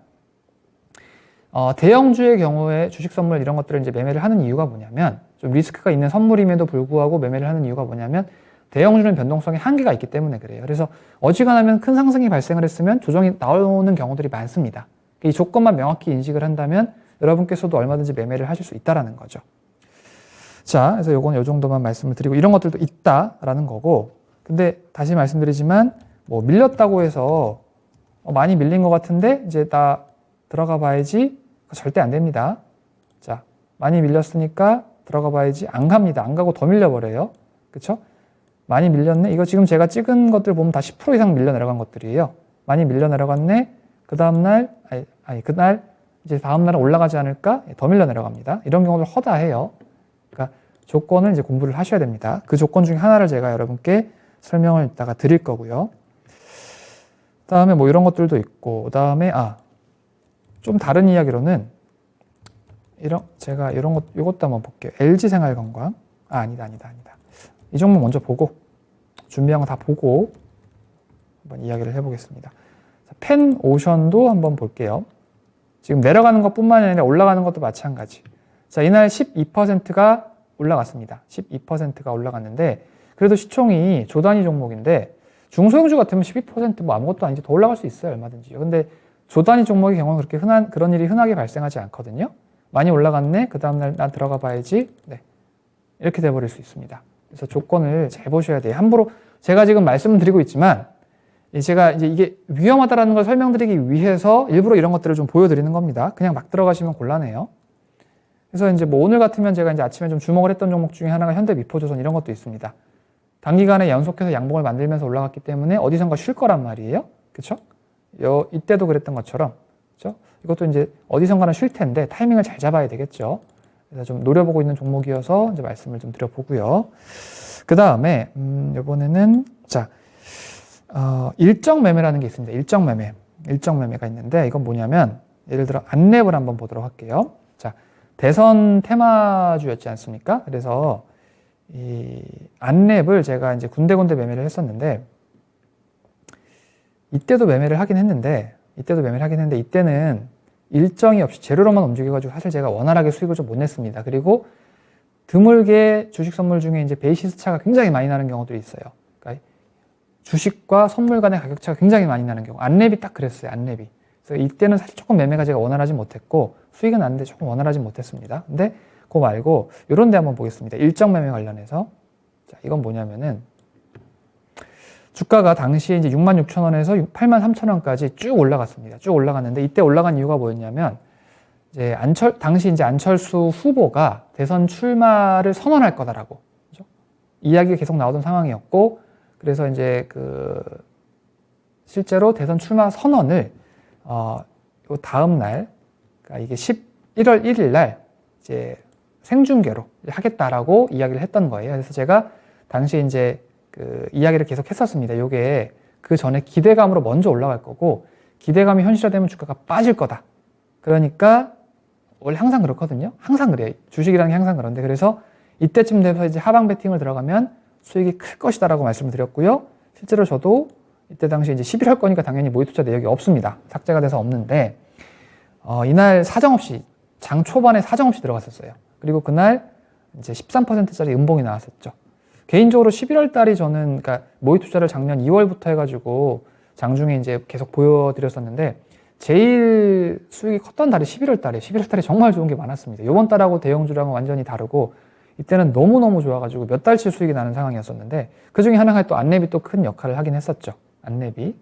대형주의 경우에 주식 선물 이런 것들을 이제 매매를 하는 이유가 뭐냐면 좀 리스크가 있는 선물임에도 불구하고 매매를 하는 이유가 뭐냐면 대형주는 변동성이 한계가 있기 때문에 그래요. 그래서 어지간하면 큰 상승이 발생을 했으면 조정이 나오는 경우들이 많습니다. 이 조건만 명확히 인식을 한다면 여러분께서도 얼마든지 매매를 하실 수 있다라는 거죠. 자, 그래서 요건 요 정도만 말씀을 드리고 이런 것들도 있다라는 거고 근데 다시 말씀드리지만 뭐 밀렸다고 해서 많이 밀린 것 같은데 이제 나 들어가 봐야지 절대 안 됩니다. 자, 많이 밀렸으니까 들어가 봐야지 안 갑니다. 안 가고 더 밀려버려요. 그쵸? 많이 밀렸네. 이거 지금 제가 찍은 것들 보면 다 10% 이상 밀려 내려간 것들이에요. 많이 밀려 내려갔네. 그 다음날 그날 이제 다음날은 올라가지 않을까? 더 밀려 내려갑니다. 이런 경우를 허다해요. 그러니까 조건을 이제 공부를 하셔야 됩니다. 그 조건 중에 하나를 제가 여러분께 설명을 이따가 드릴 거고요. 그다음에 뭐 이런 것들도 있고, 그다음에 좀 다른 이야기로는 제가 이것도 한번 볼게요. LG생활건강. 아니다. 이 종목 먼저 보고 준비한 거 다 보고 한번 이야기를 해보겠습니다. 펜오션도 한번 볼게요. 지금 내려가는 것뿐만 아니라 올라가는 것도 마찬가지. 자, 이날 12%가 올라갔습니다. 12%가 올라갔는데 그래도 시총이 조단위 종목인데 중소형주 같으면 12% 아무것도 아니지 더 올라갈 수 있어요. 얼마든지요. 근데 조단위 종목의 경우는 그런 일이 흔하게 발생하지 않거든요. 많이 올라갔네. 그 다음날 난 들어가 봐야지. 네. 이렇게 돼버릴 수 있습니다. 그래서 조건을 잘 보셔야 돼요. 함부로 제가 지금 말씀드리고 있지만 제가 이제 이게 위험하다라는 걸 설명드리기 위해서 일부러 이런 것들을 좀 보여드리는 겁니다. 그냥 막 들어가시면 곤란해요. 그래서 이제 뭐 오늘 같으면 제가 이제 아침에 좀 주목을 했던 종목 중에 하나가 현대미포조선 이런 것도 있습니다. 단기간에 연속해서 양봉을 만들면서 올라갔기 때문에 어디선가 쉴 거란 말이에요. 그쵸? 이때도 그랬던 것처럼. 그쵸? 이것도 이제 어디선가는 쉴 텐데 타이밍을 잘 잡아야 되겠죠. 그래서 좀 노려보고 있는 종목이어서 이제 말씀을 좀 드려보고요. 그 다음에, 이번에는, 자, 일정 매매라는 게 있습니다. 일정 매매가 있는데 이건 뭐냐면 예를 들어 안랩을 한번 보도록 할게요. 자, 대선 테마주였지 않습니까? 그래서 이 안랩을 제가 이제 군데군데 매매를 했었는데 이때도 매매를 하긴 했는데 이때는 일정이 없이 재료로만 움직여가지고 사실 제가 원활하게 수익을 좀 못 냈습니다. 그리고 드물게 주식 선물 중에 이제 베이시스 차가 굉장히 많이 나는 경우들이 있어요. 그러니까 주식과 선물 간의 가격 차가 굉장히 많이 나는 경우. 안랩이 딱 그랬어요. 안랩이. 그래서 이때는 사실 조금 매매가 제가 원활하지 못했고 수익은 났는데 조금 원활하지 못했습니다. 근데 그거 말고 이런 데 한번 보겠습니다. 일정 매매 관련해서. 자, 이건 뭐냐면은 주가가 당시에 이제 66,000원에서 83,000원까지 쭉 올라갔습니다. 쭉 올라갔는데 이때 올라간 이유가 뭐였냐면 이제 당시 이제 안철수 후보가 대선 출마를 선언할 거다라고 그죠? 이야기가 계속 나오던 상황이었고 그래서 이제 실제로 대선 출마 선언을 요 다음 날 그러니까 이게 11월 1일 날 이제 생중계로 하겠다라고 이야기를 했던 거예요. 그래서 제가 당시에 이제 이야기를 계속 했었습니다. 요게 그 전에 기대감으로 먼저 올라갈 거고 기대감이 현실화되면 주가가 빠질 거다. 그러니까 원래 항상 그렇거든요. 항상 그래요. 주식이라는 게 항상 그런데 그래서 이때쯤 돼서 이제 하방 베팅을 들어가면 수익이 클 것이다라고 말씀을 드렸고요. 실제로 저도 이때 당시 이제 11월 거니까 당연히 모의 투자 내역이 없습니다. 삭제가 돼서 없는데 이날 사정없이 장 초반에 사정없이 들어갔었어요. 그리고 그날 이제 13%짜리 음봉이 나왔었죠. 개인적으로 11월 달이 저는 그러니까 모의 투자를 작년 2월부터 해가지고 장중에 이제 계속 보여드렸었는데 제일 수익이 컸던 달이 11월 달에 11월 달에 정말 좋은 게 많았습니다. 이번 달하고 대형주랑은 완전히 다르고 이때는 너무너무 좋아가지고 몇 달치 수익이 나는 상황이었었는데 그 중에 하나가 또 안랩이 또 큰 역할을 하긴 했었죠. 안랩이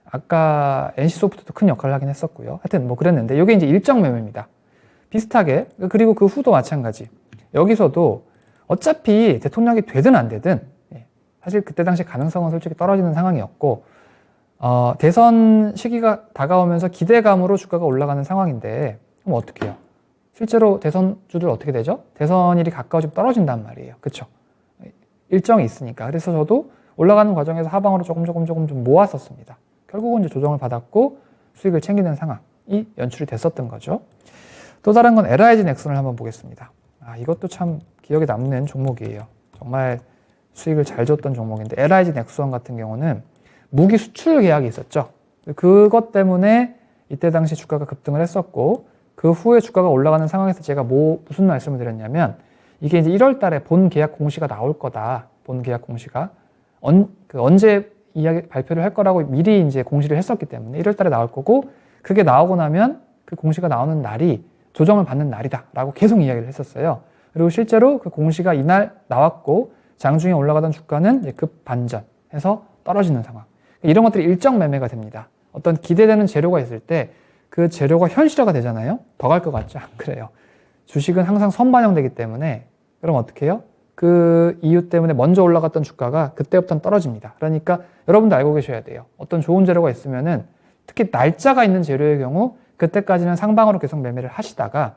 아까 NC소프트도 큰 역할을 하긴 했었고요. 하여튼 뭐 그랬는데 이게 이제 일정 매매입니다. 비슷하게 그리고 그 후도 마찬가지. 여기서도 어차피 대통령이 되든 안 되든 사실 그때 당시 가능성은 솔직히 떨어지는 상황이었고 대선 시기가 다가오면서 기대감으로 주가가 올라가는 상황인데 그럼 어떻게 해요? 실제로 대선주들 어떻게 되죠? 대선일이 가까워지면 떨어진단 말이에요. 그렇죠? 일정이 있으니까. 그래서 저도 올라가는 과정에서 하방으로 조금 좀 모았었습니다. 결국은 이제 조정을 받았고 수익을 챙기는 상황이 연출이 됐었던 거죠. 또 다른 건 LIG 넥슨을 한번 보겠습니다. 이것도 참 기억에 남는 종목이에요. 정말 수익을 잘 줬던 종목인데 LIG 넥슨 같은 경우는 무기 수출 계약이 있었죠. 그것 때문에 이때 당시 주가가 급등을 했었고 그 후에 주가가 올라가는 상황에서 제가 무슨 말씀을 드렸냐면 이게 이제 1월 달에 본 계약 공시가 나올 거다. 본 계약 공시가 언제 이야기 발표를 할 거라고 미리 이제 공시를 했었기 때문에 1월 달에 나올 거고 그게 나오고 나면 그 공시가 나오는 날이 조정을 받는 날이다라고 계속 이야기를 했었어요. 그리고 실제로 그 공시가 이날 나왔고 장중에 올라가던 주가는 이제 급 반전해서 떨어지는 상황. 이런 것들이 일정 매매가 됩니다. 어떤 기대되는 재료가 있을 때 그 재료가 현실화가 되잖아요. 더 갈 것 같죠? 안 그래요. 주식은 항상 선반영되기 때문에 그럼 어떻게 해요? 그 이유 때문에 먼저 올라갔던 주가가 그때부터는 떨어집니다. 그러니까 여러분도 알고 계셔야 돼요. 어떤 좋은 재료가 있으면은 특히 날짜가 있는 재료의 경우 그때까지는 상방으로 계속 매매를 하시다가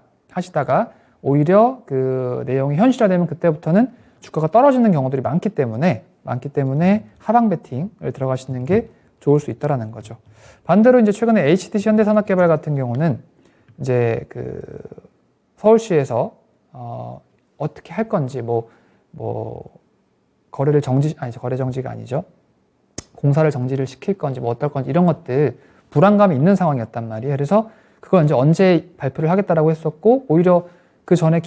오히려 그 내용이 현실화되면 그때부터는 주가가 떨어지는 경우들이 많기 때문에 하방 베팅을 들어가시는 게 좋을 수 있다라는 거죠. 반대로 이제 최근에 HTC 현대산업개발 같은 경우는 이제 서울시에서 어떻게 할 건지 거래 정지가 아니죠. 공사를 정지를 시킬 건지 어떨 건지 이런 것들 불안감이 있는 상황이었단 말이에요. 그래서 그걸 이제 언제 발표를 하겠다라고 했었고 오히려 그 전에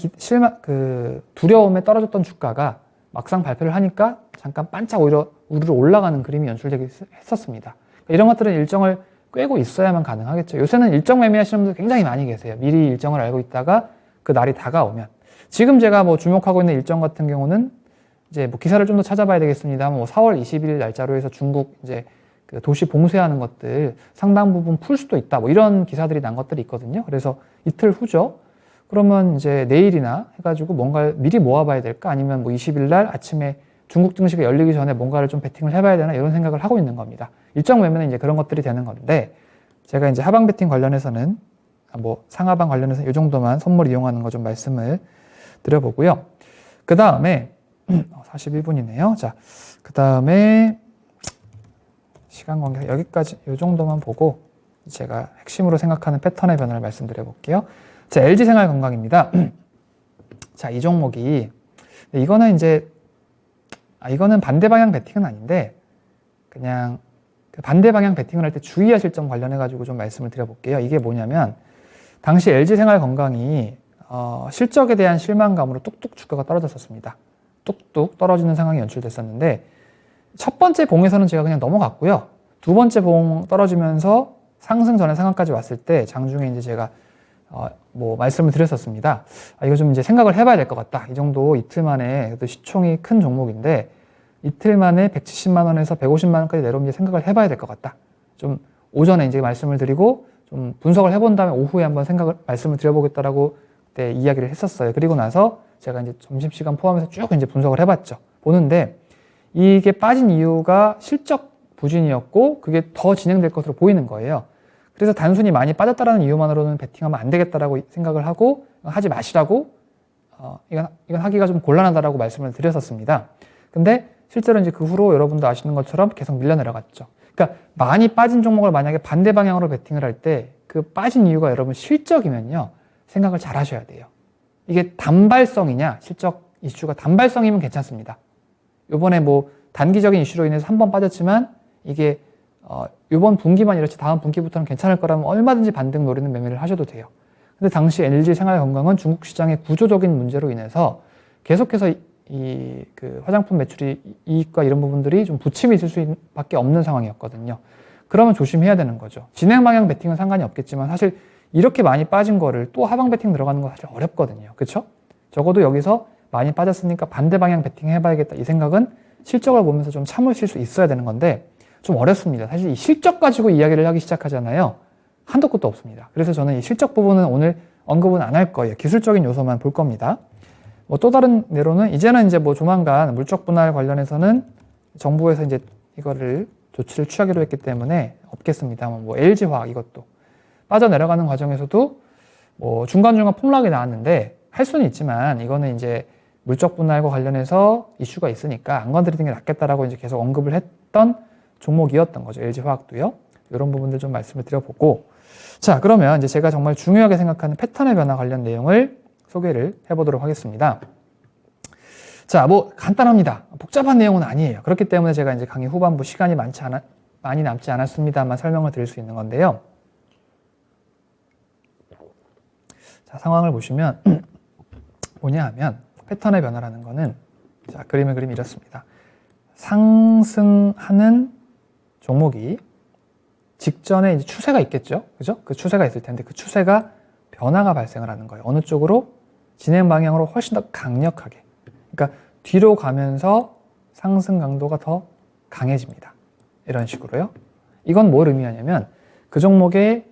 두려움에 떨어졌던 주가가 막상 발표를 하니까 잠깐 반짝 오히려 우르르 올라가는 그림이 연출되기 했었습니다. 이런 것들은 일정을 꿰고 있어야만 가능하겠죠. 요새는 일정 매매하시는 분들 굉장히 많이 계세요. 미리 일정을 알고 있다가 그 날이 다가오면 지금 제가 주목하고 있는 일정 같은 경우는 이제 기사를 좀 더 찾아봐야 되겠습니다만 4월 20일 날짜로 해서 중국 이제 그 도시 봉쇄하는 것들 상당 부분 풀 수도 있다. 이런 기사들이 난 것들이 있거든요. 그래서 이틀 후죠. 그러면 이제 내일이나 해가지고 뭔가를 미리 모아봐야 될까? 아니면 20일 날 아침에 중국 증시가 열리기 전에 뭔가를 좀 베팅을 해봐야 되나? 이런 생각을 하고 있는 겁니다. 일정 매매는 이제 그런 것들이 되는 건데 제가 이제 하방 베팅 관련해서는 상하방 관련해서 이 정도만 선물 이용하는 거 좀 말씀을 드려보고요. 그 다음에 41분이네요. 자, 그 다음에 시간 관계 여기까지 이 정도만 보고 제가 핵심으로 생각하는 패턴의 변화를 말씀드려 볼게요. 자, LG생활건강입니다. 자, 이 종목이 이거는 이제 이거는 반대 방향 베팅은 아닌데 그냥 그 반대 방향 베팅을 할 때 주의하실 점 관련해 가지고 좀 말씀을 드려볼게요. 이게 뭐냐면 당시 LG생활건강이 실적에 대한 실망감으로 뚝뚝 주가가 떨어졌었습니다. 뚝뚝 떨어지는 상황이 연출됐었는데 첫 번째 봉에서는 제가 그냥 넘어갔고요. 두 번째 봉 떨어지면서 상승 전에 상한까지 왔을 때 장중에 이제 제가 뭐 말씀을 드렸었습니다. 이거 좀 이제 생각을 해봐야 될 것 같다. 이 정도 이틀 만에 시총이 큰 종목인데 이틀 만에 170만 원에서 150만 원까지 내려오면 이제 생각을 해봐야 될 것 같다. 좀 오전에 이제 말씀을 드리고 좀 분석을 해본 다음에 오후에 한번 말씀을 드려보겠다라고 그때 이야기를 했었어요. 그리고 나서 제가 이제 점심시간 포함해서 쭉 이제 분석을 해봤죠. 보는데 이게 빠진 이유가 실적 부진이었고 그게 더 진행될 것으로 보이는 거예요. 그래서 단순히 많이 빠졌다라는 이유만으로는 베팅하면 안 되겠다라고 생각을 하고 하지 마시라고 이건 하기가 좀 곤란하다라고 말씀을 드렸었습니다. 근데 실제로 이제 그 후로 여러분도 아시는 것처럼 계속 밀려 내려갔죠. 그러니까 많이 빠진 종목을 만약에 반대 방향으로 베팅을 할 때 그 빠진 이유가 여러분 실적이면요. 생각을 잘 하셔야 돼요. 이게 단발성이냐 실적 이슈가 단발성이면 괜찮습니다. 요번에 뭐 단기적인 이슈로 인해서 한 번 빠졌지만 이게 요번 분기만 이렇지 다음 분기부터는 괜찮을 거라면 얼마든지 반등 노리는 매매를 하셔도 돼요. 근데 당시 LG 생활건강은 중국 시장의 구조적인 문제로 인해서 계속해서 그 화장품 매출이 이익과 이런 부분들이 좀 부침이 있을 수밖에 없는 상황이었거든요. 그러면 조심해야 되는 거죠. 진행 방향 베팅은 상관이 없겠지만 사실 이렇게 많이 빠진 거를 또 하방 베팅 들어가는 거 사실 어렵거든요. 그렇죠? 적어도 여기서 많이 빠졌으니까 반대 방향 베팅 해봐야겠다 이 생각은 실적을 보면서 좀 참으실 수 있어야 되는 건데 좀 어렵습니다. 사실 이 실적 가지고 이야기를 하기 시작하잖아요. 한도 끝도 없습니다. 그래서 저는 이 실적 부분은 오늘 언급은 안 할 거예요. 기술적인 요소만 볼 겁니다. 뭐 또 다른 내로는 이제는 이제 뭐 조만간 물적 분할 관련해서는 정부에서 이제 이거를 조치를 취하기로 했기 때문에 없겠습니다만 뭐 LG화학 이것도 빠져내려가는 과정에서도 뭐 중간중간 폭락이 나왔는데 할 수는 있지만 이거는 이제 물적 분할과 관련해서 이슈가 있으니까 안 건드리는 게 낫겠다라고 이제 계속 언급을 했던 종목이었던 거죠. LG화학도요. 이런 부분들 좀 말씀을 드려보고 자 그러면 이제 제가 정말 중요하게 생각하는 패턴의 변화 관련 내용을 소개를 해보도록 하겠습니다. 자, 뭐 간단합니다. 복잡한 내용은 아니에요. 그렇기 때문에 제가 이제 강의 후반부 시간이 많이 남지 않았습니다만 설명을 드릴 수 있는 건데요. 자, 상황을 보시면 뭐냐 하면 패턴의 변화라는 거는 자, 그림의 그림이 이렇습니다. 상승하는 종목이 직전에 이제 추세가 있겠죠. 그죠? 그 추세가 있을 텐데 그 추세가 변화가 발생을 하는 거예요. 어느 쪽으로? 진행 방향으로 훨씬 더 강력하게. 그러니까 뒤로 가면서 상승 강도가 더 강해집니다. 이런 식으로요. 이건 뭘 의미하냐면 그 종목의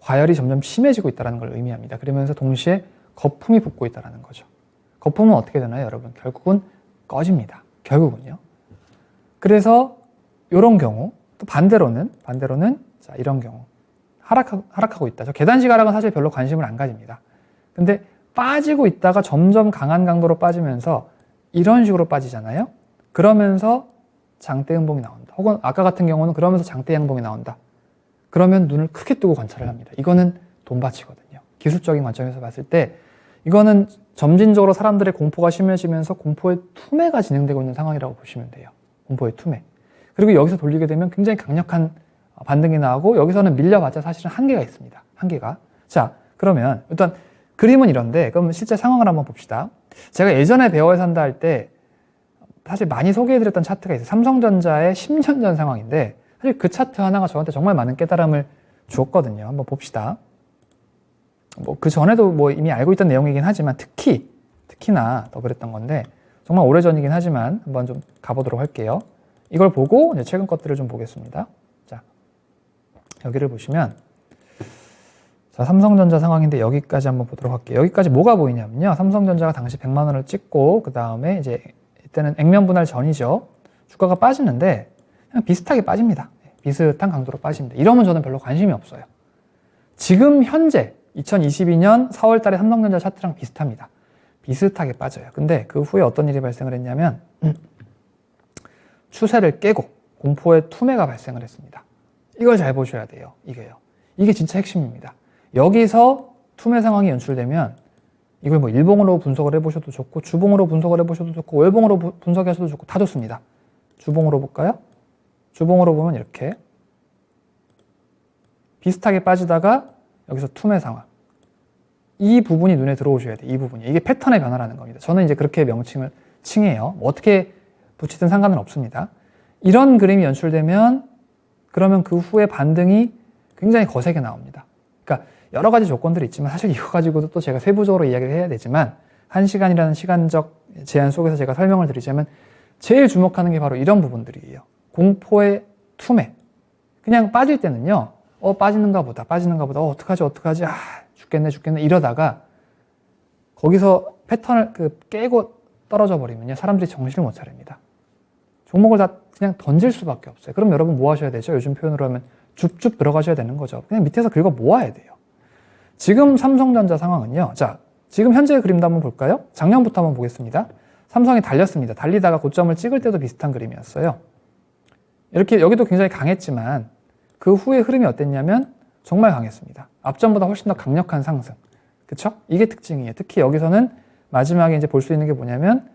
과열이 점점 심해지고 있다는 걸 의미합니다. 그러면서 동시에 거품이 붙고 있다는 거죠. 거품은 어떻게 되나요, 여러분? 결국은 꺼집니다. 결국은요. 그래서 이런 경우 또 반대로는 자 이런 경우 하락하고 있다. 저 계단식 하락은 사실 별로 관심을 안 가집니다. 근데 빠지고 있다가 점점 강한 강도로 빠지면서 이런 식으로 빠지잖아요. 그러면서 장대 음봉이 나온다. 혹은 아까 같은 경우는 그러면서 장대 양봉이 나온다. 그러면 눈을 크게 뜨고 관찰을 합니다. 이거는 돈밭이거든요. 기술적인 관점에서 봤을 때 이거는 점진적으로 사람들의 공포가 심해지면서 공포의 투매가 진행되고 있는 상황이라고 보시면 돼요. 공포의 투매. 그리고 여기서 돌리게 되면 굉장히 강력한 반등이 나오고 여기서는 밀려봤자 사실은 한계가 있습니다. 한계가. 자, 그러면 일단 그림은 이런데 그럼 실제 상황을 한번 봅시다. 제가 예전에 배워야 산다 할 때 사실 많이 소개해드렸던 차트가 있어요. 삼성전자의 10년 전 상황인데 사실 그 차트 하나가 저한테 정말 많은 깨달음을 주었거든요. 한번 봅시다. 뭐 그 전에도 뭐 이미 알고 있던 내용이긴 하지만 특히나 더 그랬던 건데 정말 오래전이긴 하지만 한번 좀 가보도록 할게요. 이걸 보고 이제 최근 것들을 좀 보겠습니다. 자, 여기를 보시면 자, 삼성전자 상황인데 여기까지 한번 보도록 할게요. 여기까지 뭐가 보이냐면요. 삼성전자가 당시 100만 원을 찍고 그 다음에 이제 이때는 액면 분할 전이죠. 주가가 빠지는데 그냥 비슷하게 빠집니다. 비슷한 강도로 빠집니다. 이러면 저는 별로 관심이 없어요. 지금 현재 2022년 4월 달에 삼성전자 차트랑 비슷합니다. 비슷하게 빠져요. 근데 그 후에 어떤 일이 발생을 했냐면 추세를 깨고 공포의 투매가 발생을 했습니다. 이걸 잘 보셔야 돼요. 이게 진짜 핵심입니다. 여기서 투매 상황이 연출되면 이걸 뭐 일봉으로 분석을 해보셔도 좋고 주봉으로 분석을 해보셔도 좋고 월봉으로 분석하셔도 좋고 다 좋습니다. 주봉으로 볼까요? 주봉으로 보면 이렇게 비슷하게 빠지다가 여기서 투매 상황. 이 부분이 눈에 들어오셔야 돼요. 이 부분이. 이게 패턴의 변화라는 겁니다. 저는 이제 그렇게 명칭을 칭해요. 뭐 어떻게 붙이든 상관은 없습니다. 이런 그림이 연출되면 그러면 그 후에 반등이 굉장히 거세게 나옵니다. 그러니까 여러 가지 조건들이 있지만 사실 이거 가지고도 또 제가 세부적으로 이야기를 해야 되지만 1시간이라는 시간적 제한 속에서 제가 설명을 드리자면 제일 주목하는 게 바로 이런 부분들이에요. 공포의 투매. 그냥 빠질 때는요. 빠지는가 보다. 어떡하지. 죽겠네. 이러다가 거기서 패턴을 깨고 떨어져 버리면요. 사람들이 정신을 못 차립니다. 종목을 다 그냥 던질 수밖에 없어요. 그럼 여러분 뭐 하셔야 되죠? 요즘 표현으로 하면 줍줍 들어가셔야 되는 거죠. 그냥 밑에서 긁어 모아야 돼요. 지금 삼성전자 상황은요. 자, 지금 현재의 그림도 한번 볼까요? 작년부터 한번 보겠습니다. 삼성이 달렸습니다. 달리다가 고점을 찍을 때도 비슷한 그림이었어요. 이렇게 여기도 굉장히 강했지만 그 후에 흐름이 어땠냐면 정말 강했습니다. 앞전보다 훨씬 더 강력한 상승. 그쵸? 이게 특징이에요. 특히 여기서는 마지막에 이제 볼 수 있는 게 뭐냐면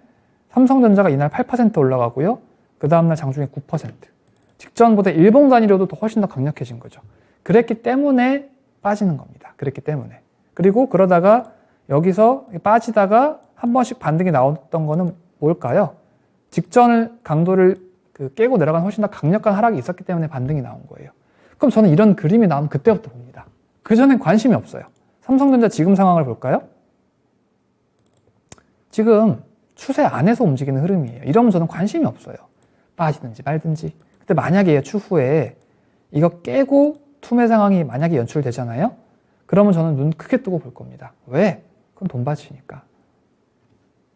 삼성전자가 이날 8% 올라가고요. 그 다음날 장중에 9%. 직전보다 일봉 단위로도 더 훨씬 더 강력해진 거죠. 그랬기 때문에 빠지는 겁니다. 그랬기 때문에. 그리고 그러다가 여기서 빠지다가 한 번씩 반등이 나왔던 거는 뭘까요? 직전을 강도를 깨고 내려간 훨씬 더 강력한 하락이 있었기 때문에 반등이 나온 거예요. 그럼 저는 이런 그림이 나오면 그때부터 봅니다. 그전엔 관심이 없어요. 삼성전자 지금 상황을 볼까요? 지금 추세 안에서 움직이는 흐름이에요. 이러면 저는 관심이 없어요. 빠지든지 말든지. 근데 만약에 추후에 이거 깨고 투매 상황이 만약에 연출되잖아요? 그러면 저는 눈 크게 뜨고 볼 겁니다. 왜? 그건 돈 바치니까.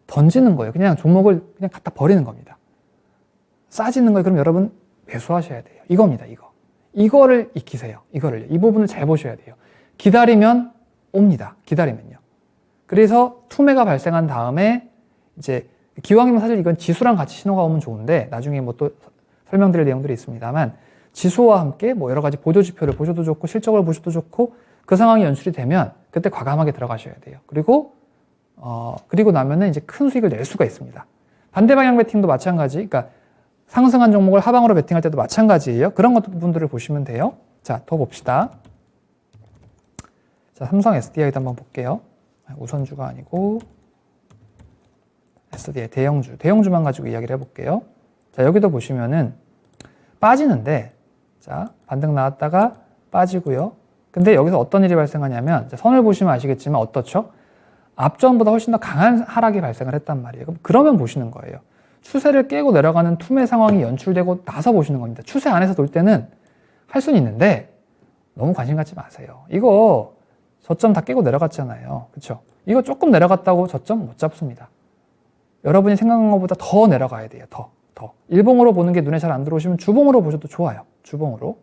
던지는 거예요. 그냥 종목을 그냥 갖다 버리는 겁니다. 싸지는 거예요. 그럼 여러분 매수하셔야 돼요. 이겁니다. 이거를 익히세요. 이 부분을 잘 보셔야 돼요. 기다리면 옵니다. 기다리면요. 그래서 투매가 발생한 다음에 이제 기왕이면 사실 이건 지수랑 같이 신호가 오면 좋은데 나중에 뭐 또 설명드릴 내용들이 있습니다만 지수와 함께 뭐 여러 가지 보조 지표를 보셔도 좋고 실적을 보셔도 좋고 그 상황이 연출이 되면 그때 과감하게 들어가셔야 돼요. 그리고 나면은 이제 큰 수익을 낼 수가 있습니다. 반대 방향 베팅도 마찬가지. 그러니까 상승한 종목을 하방으로 베팅할 때도 마찬가지예요. 그런 부분들을 보시면 돼요. 자, 더 봅시다. 자, 삼성 SDI도 한번 볼게요. 우선주가 아니고 SDI 대형주만 가지고 이야기를 해볼게요. 자, 여기도 보시면은 빠지는데 자, 반등 나왔다가 빠지고요. 근데 여기서 어떤 일이 발생하냐면 선을 보시면 아시겠지만 어떻죠? 앞전보다 훨씬 더 강한 하락이 발생을 했단 말이에요. 그러면 보시는 거예요. 추세를 깨고 내려가는 투매 상황이 연출되고 나서 보시는 겁니다. 추세 안에서 돌 때는 할 수는 있는데 너무 관심 갖지 마세요. 이거 저점 다 깨고 내려갔잖아요. 그렇죠? 이거 조금 내려갔다고 저점 못 잡습니다. 여러분이 생각한 것보다 더 내려가야 돼요. 더. 일봉으로 보는 게 눈에 잘 안 들어오시면 주봉으로 보셔도 좋아요. 주봉으로.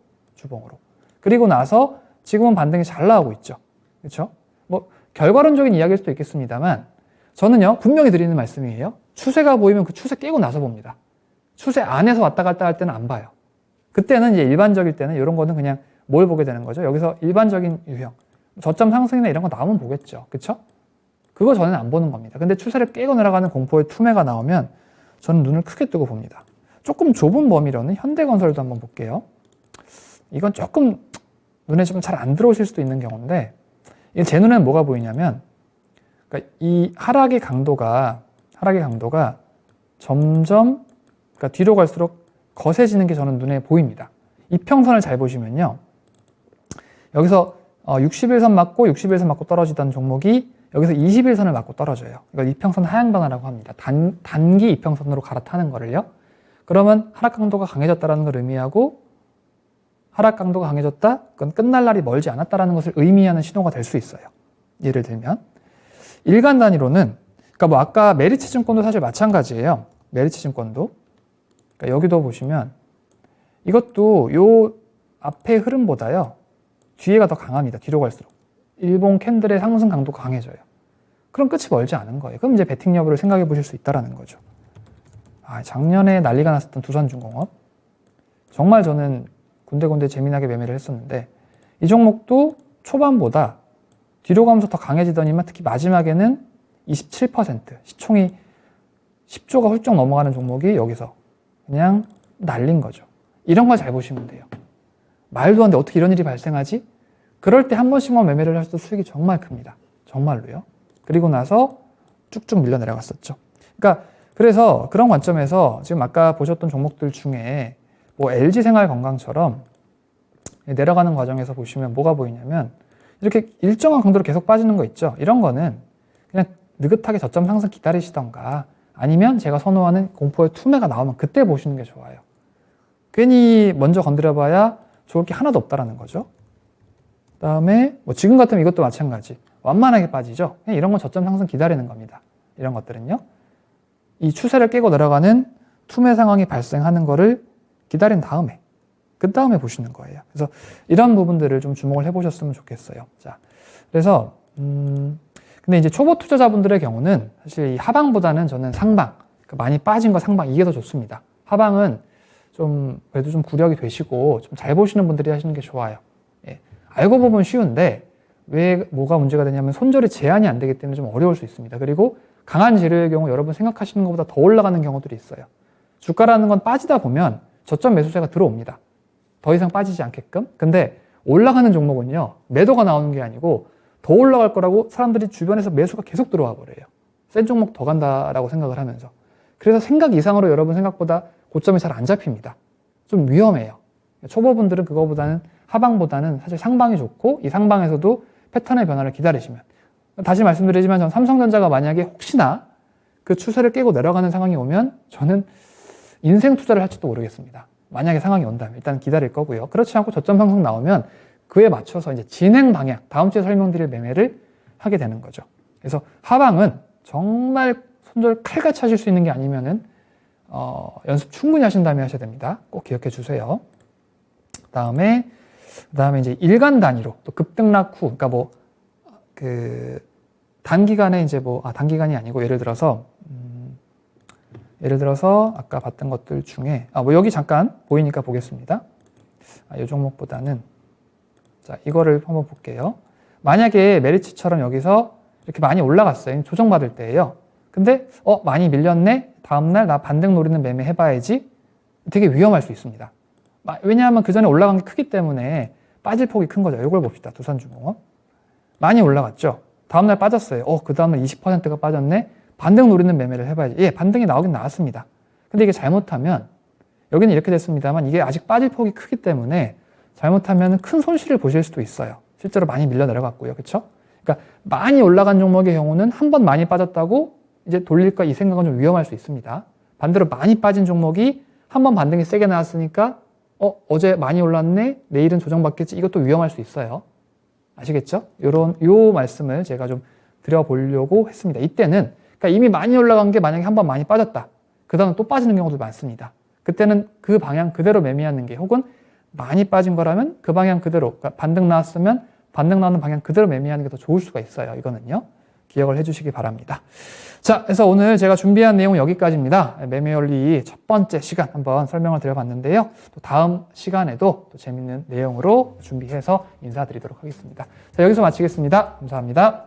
그리고 나서 지금은 반등이 잘 나오고 있죠. 그렇죠? 뭐 결과론적인 이야기일 수도 있겠습니다만 저는요 분명히 드리는 말씀이에요. 추세가 보이면 그 추세 깨고 나서 봅니다. 추세 안에서 왔다 갔다 할 때는 안 봐요. 그때는 이제 일반적일 때는 이런 거는 그냥 뭘 보게 되는 거죠? 여기서 일반적인 유형, 저점 상승이나 이런 거 나오면 보겠죠. 그쵸? 그거 저는 안 보는 겁니다. 근데 추세를 깨고 내려가는 공포의 투매가 나오면 저는 눈을 크게 뜨고 봅니다. 조금 좁은 범위로는 현대건설도 한번 볼게요. 이건 조금 눈에 좀 잘 안 들어오실 수도 있는 경우인데 제 눈에는 뭐가 보이냐면 그러니까 이 하락의 강도가 점점 그러니까 뒤로 갈수록 거세지는 게 저는 눈에 보입니다. 이평선을 잘 보시면요. 여기서 60일선 맞고 60일선 맞고 떨어지던 종목이 여기서 20일선을 맞고 떨어져요. 이걸 이평선 하향 변화라고 합니다. 단기 이평선으로 갈아타는 거를요. 그러면 하락 강도가 강해졌다는 걸 의미하고 하락 강도가 강해졌다? 그건 끝날 날이 멀지 않았다는 것을 의미하는 신호가 될 수 있어요. 예를 들면 일간 단위로는 그러니까 뭐 아까 메리츠 증권도 사실 마찬가지예요. 메리츠 증권도 그러니까 여기도 보시면 이것도 요 앞의 흐름보다요 뒤에가 더 강합니다. 뒤로 갈수록 일봉 캔들의 상승 강도가 강해져요. 그럼 끝이 멀지 않은 거예요. 그럼 이제 베팅 여부를 생각해 보실 수 있다는 거죠. 작년에 난리가 났었던 두산중공업 정말 저는 군데군데 재미나게 매매를 했었는데 이 종목도 초반보다 뒤로 가면서 더 강해지더니만 특히 마지막에는 27% 시총이 10조가 훌쩍 넘어가는 종목이 여기서 그냥 날린 거죠. 이런 걸 잘 보시면 돼요. 말도 안 돼. 어떻게 이런 일이 발생하지? 그럴 때 한 번씩만 매매를 하셔도 수익이 정말 큽니다. 정말로요. 그리고 나서 쭉쭉 밀려 내려갔었죠. 그러니까 그래서 그런 관점에서 지금 아까 보셨던 종목들 중에 뭐 LG생활건강처럼 내려가는 과정에서 보시면 뭐가 보이냐면 이렇게 일정한 강도로 계속 빠지는 거 있죠. 이런 거는 그냥 느긋하게 저점 상승 기다리시던가 아니면 제가 선호하는 공포의 투매가 나오면 그때 보시는 게 좋아요. 괜히 먼저 건드려봐야 좋을 게 하나도 없다라는 거죠. 그 다음에 뭐 지금 같으면 이것도 마찬가지. 완만하게 빠지죠. 그냥 이런 건 저점 상승 기다리는 겁니다. 이런 것들은요. 이 추세를 깨고 내려가는 투매 상황이 발생하는 거를 기다린 다음에 그 다음에 보시는 거예요. 그래서 이런 부분들을 좀 주목을 해보셨으면 좋겠어요. 자, 그래서 근데 이제 초보 투자자분들의 경우는 사실 이 하방보다는 저는 상방, 그러니까 많이 빠진 거 상방 이게 더 좋습니다. 하방은 좀 그래도 좀 구력이 되시고 좀 잘 보시는 분들이 하시는 게 좋아요. 예. 알고 보면 쉬운데 왜 뭐가 문제가 되냐면 손절이 제한이 안 되기 때문에 좀 어려울 수 있습니다. 그리고 강한 재료의 경우 여러분 생각하시는 것보다 더 올라가는 경우들이 있어요. 주가라는 건 빠지다 보면 저점 매수세가 들어옵니다. 더 이상 빠지지 않게끔. 근데 올라가는 종목은요, 매도가 나오는 게 아니고 더 올라갈 거라고 사람들이 주변에서 매수가 계속 들어와 버려요. 센 종목 더 간다라고 생각을 하면서. 그래서 생각 이상으로 여러분 생각보다 고점이 잘 안 잡힙니다. 좀 위험해요. 초보분들은 그거보다는 하방보다는 사실 상방이 좋고 이 상방에서도 패턴의 변화를 기다리시면, 다시 말씀드리지만 전 삼성전자가 만약에 혹시나 그 추세를 깨고 내려가는 상황이 오면 저는 인생 투자를 할지도 모르겠습니다. 만약에 상황이 온다면 일단 기다릴 거고요. 그렇지 않고 저점 상승 나오면 그에 맞춰서 이제 진행 방향, 다음 주에 설명드릴 매매를 하게 되는 거죠. 그래서 하방은 정말 손절 칼같이 하실 수 있는 게 아니면은 연습 충분히 하신 다음에 하셔야 됩니다. 꼭 기억해 주세요. 그다음에 이제 일간 단위로 또 급등락 후, 그러니까 뭐 그 단기간에 이제 단기간이 아니고 예를 들어서 아까 봤던 것들 중에 뭐 여기 잠깐 보이니까 보겠습니다. 이 종목보다는 자 이거를 한번 볼게요. 만약에 메리츠처럼 여기서 이렇게 많이 올라갔어요. 조정받을 때예요. 근데 많이 밀렸네. 다음날 나 반등 노리는 매매 해봐야지. 되게 위험할 수 있습니다. 왜냐하면 그 전에 올라간 게 크기 때문에 빠질 폭이 큰 거죠. 이걸 봅시다. 두산중공업 많이 올라갔죠. 다음날 빠졌어요. 그 다음날 20%가 빠졌네. 반등 노리는 매매를 해봐야지. 예, 반등이 나오긴 나왔습니다. 근데 이게 잘못하면 여기는 이렇게 됐습니다만 이게 아직 빠질 폭이 크기 때문에 잘못하면 큰 손실을 보실 수도 있어요. 실제로 많이 밀려 내려갔고요. 그렇죠? 그러니까 많이 올라간 종목의 경우는 한 번 많이 빠졌다고 이제 돌릴까 이 생각은 좀 위험할 수 있습니다. 반대로 많이 빠진 종목이 한 번 반등이 세게 나왔으니까 어제 많이 올랐네. 내일은 조정받겠지. 이것도 위험할 수 있어요. 아시겠죠? 요 말씀을 제가 좀 드려보려고 했습니다. 이때는 그러니까 이미 많이 올라간 게 만약에 한 번 많이 빠졌다. 그 다음 또 빠지는 경우도 많습니다. 그때는 그 방향 그대로 매매하는 게, 혹은 많이 빠진 거라면 그 방향 그대로, 그러니까 반등 나왔으면 반등 나오는 방향 그대로 매매하는 게 더 좋을 수가 있어요. 이거는요. 기억을 해주시기 바랍니다. 자, 그래서 오늘 제가 준비한 내용은 여기까지입니다. 매매원리 첫 번째 시간 한번 설명을 드려봤는데요. 또 다음 시간에도 또 재밌는 내용으로 준비해서 인사드리도록 하겠습니다. 자, 여기서 마치겠습니다. 감사합니다.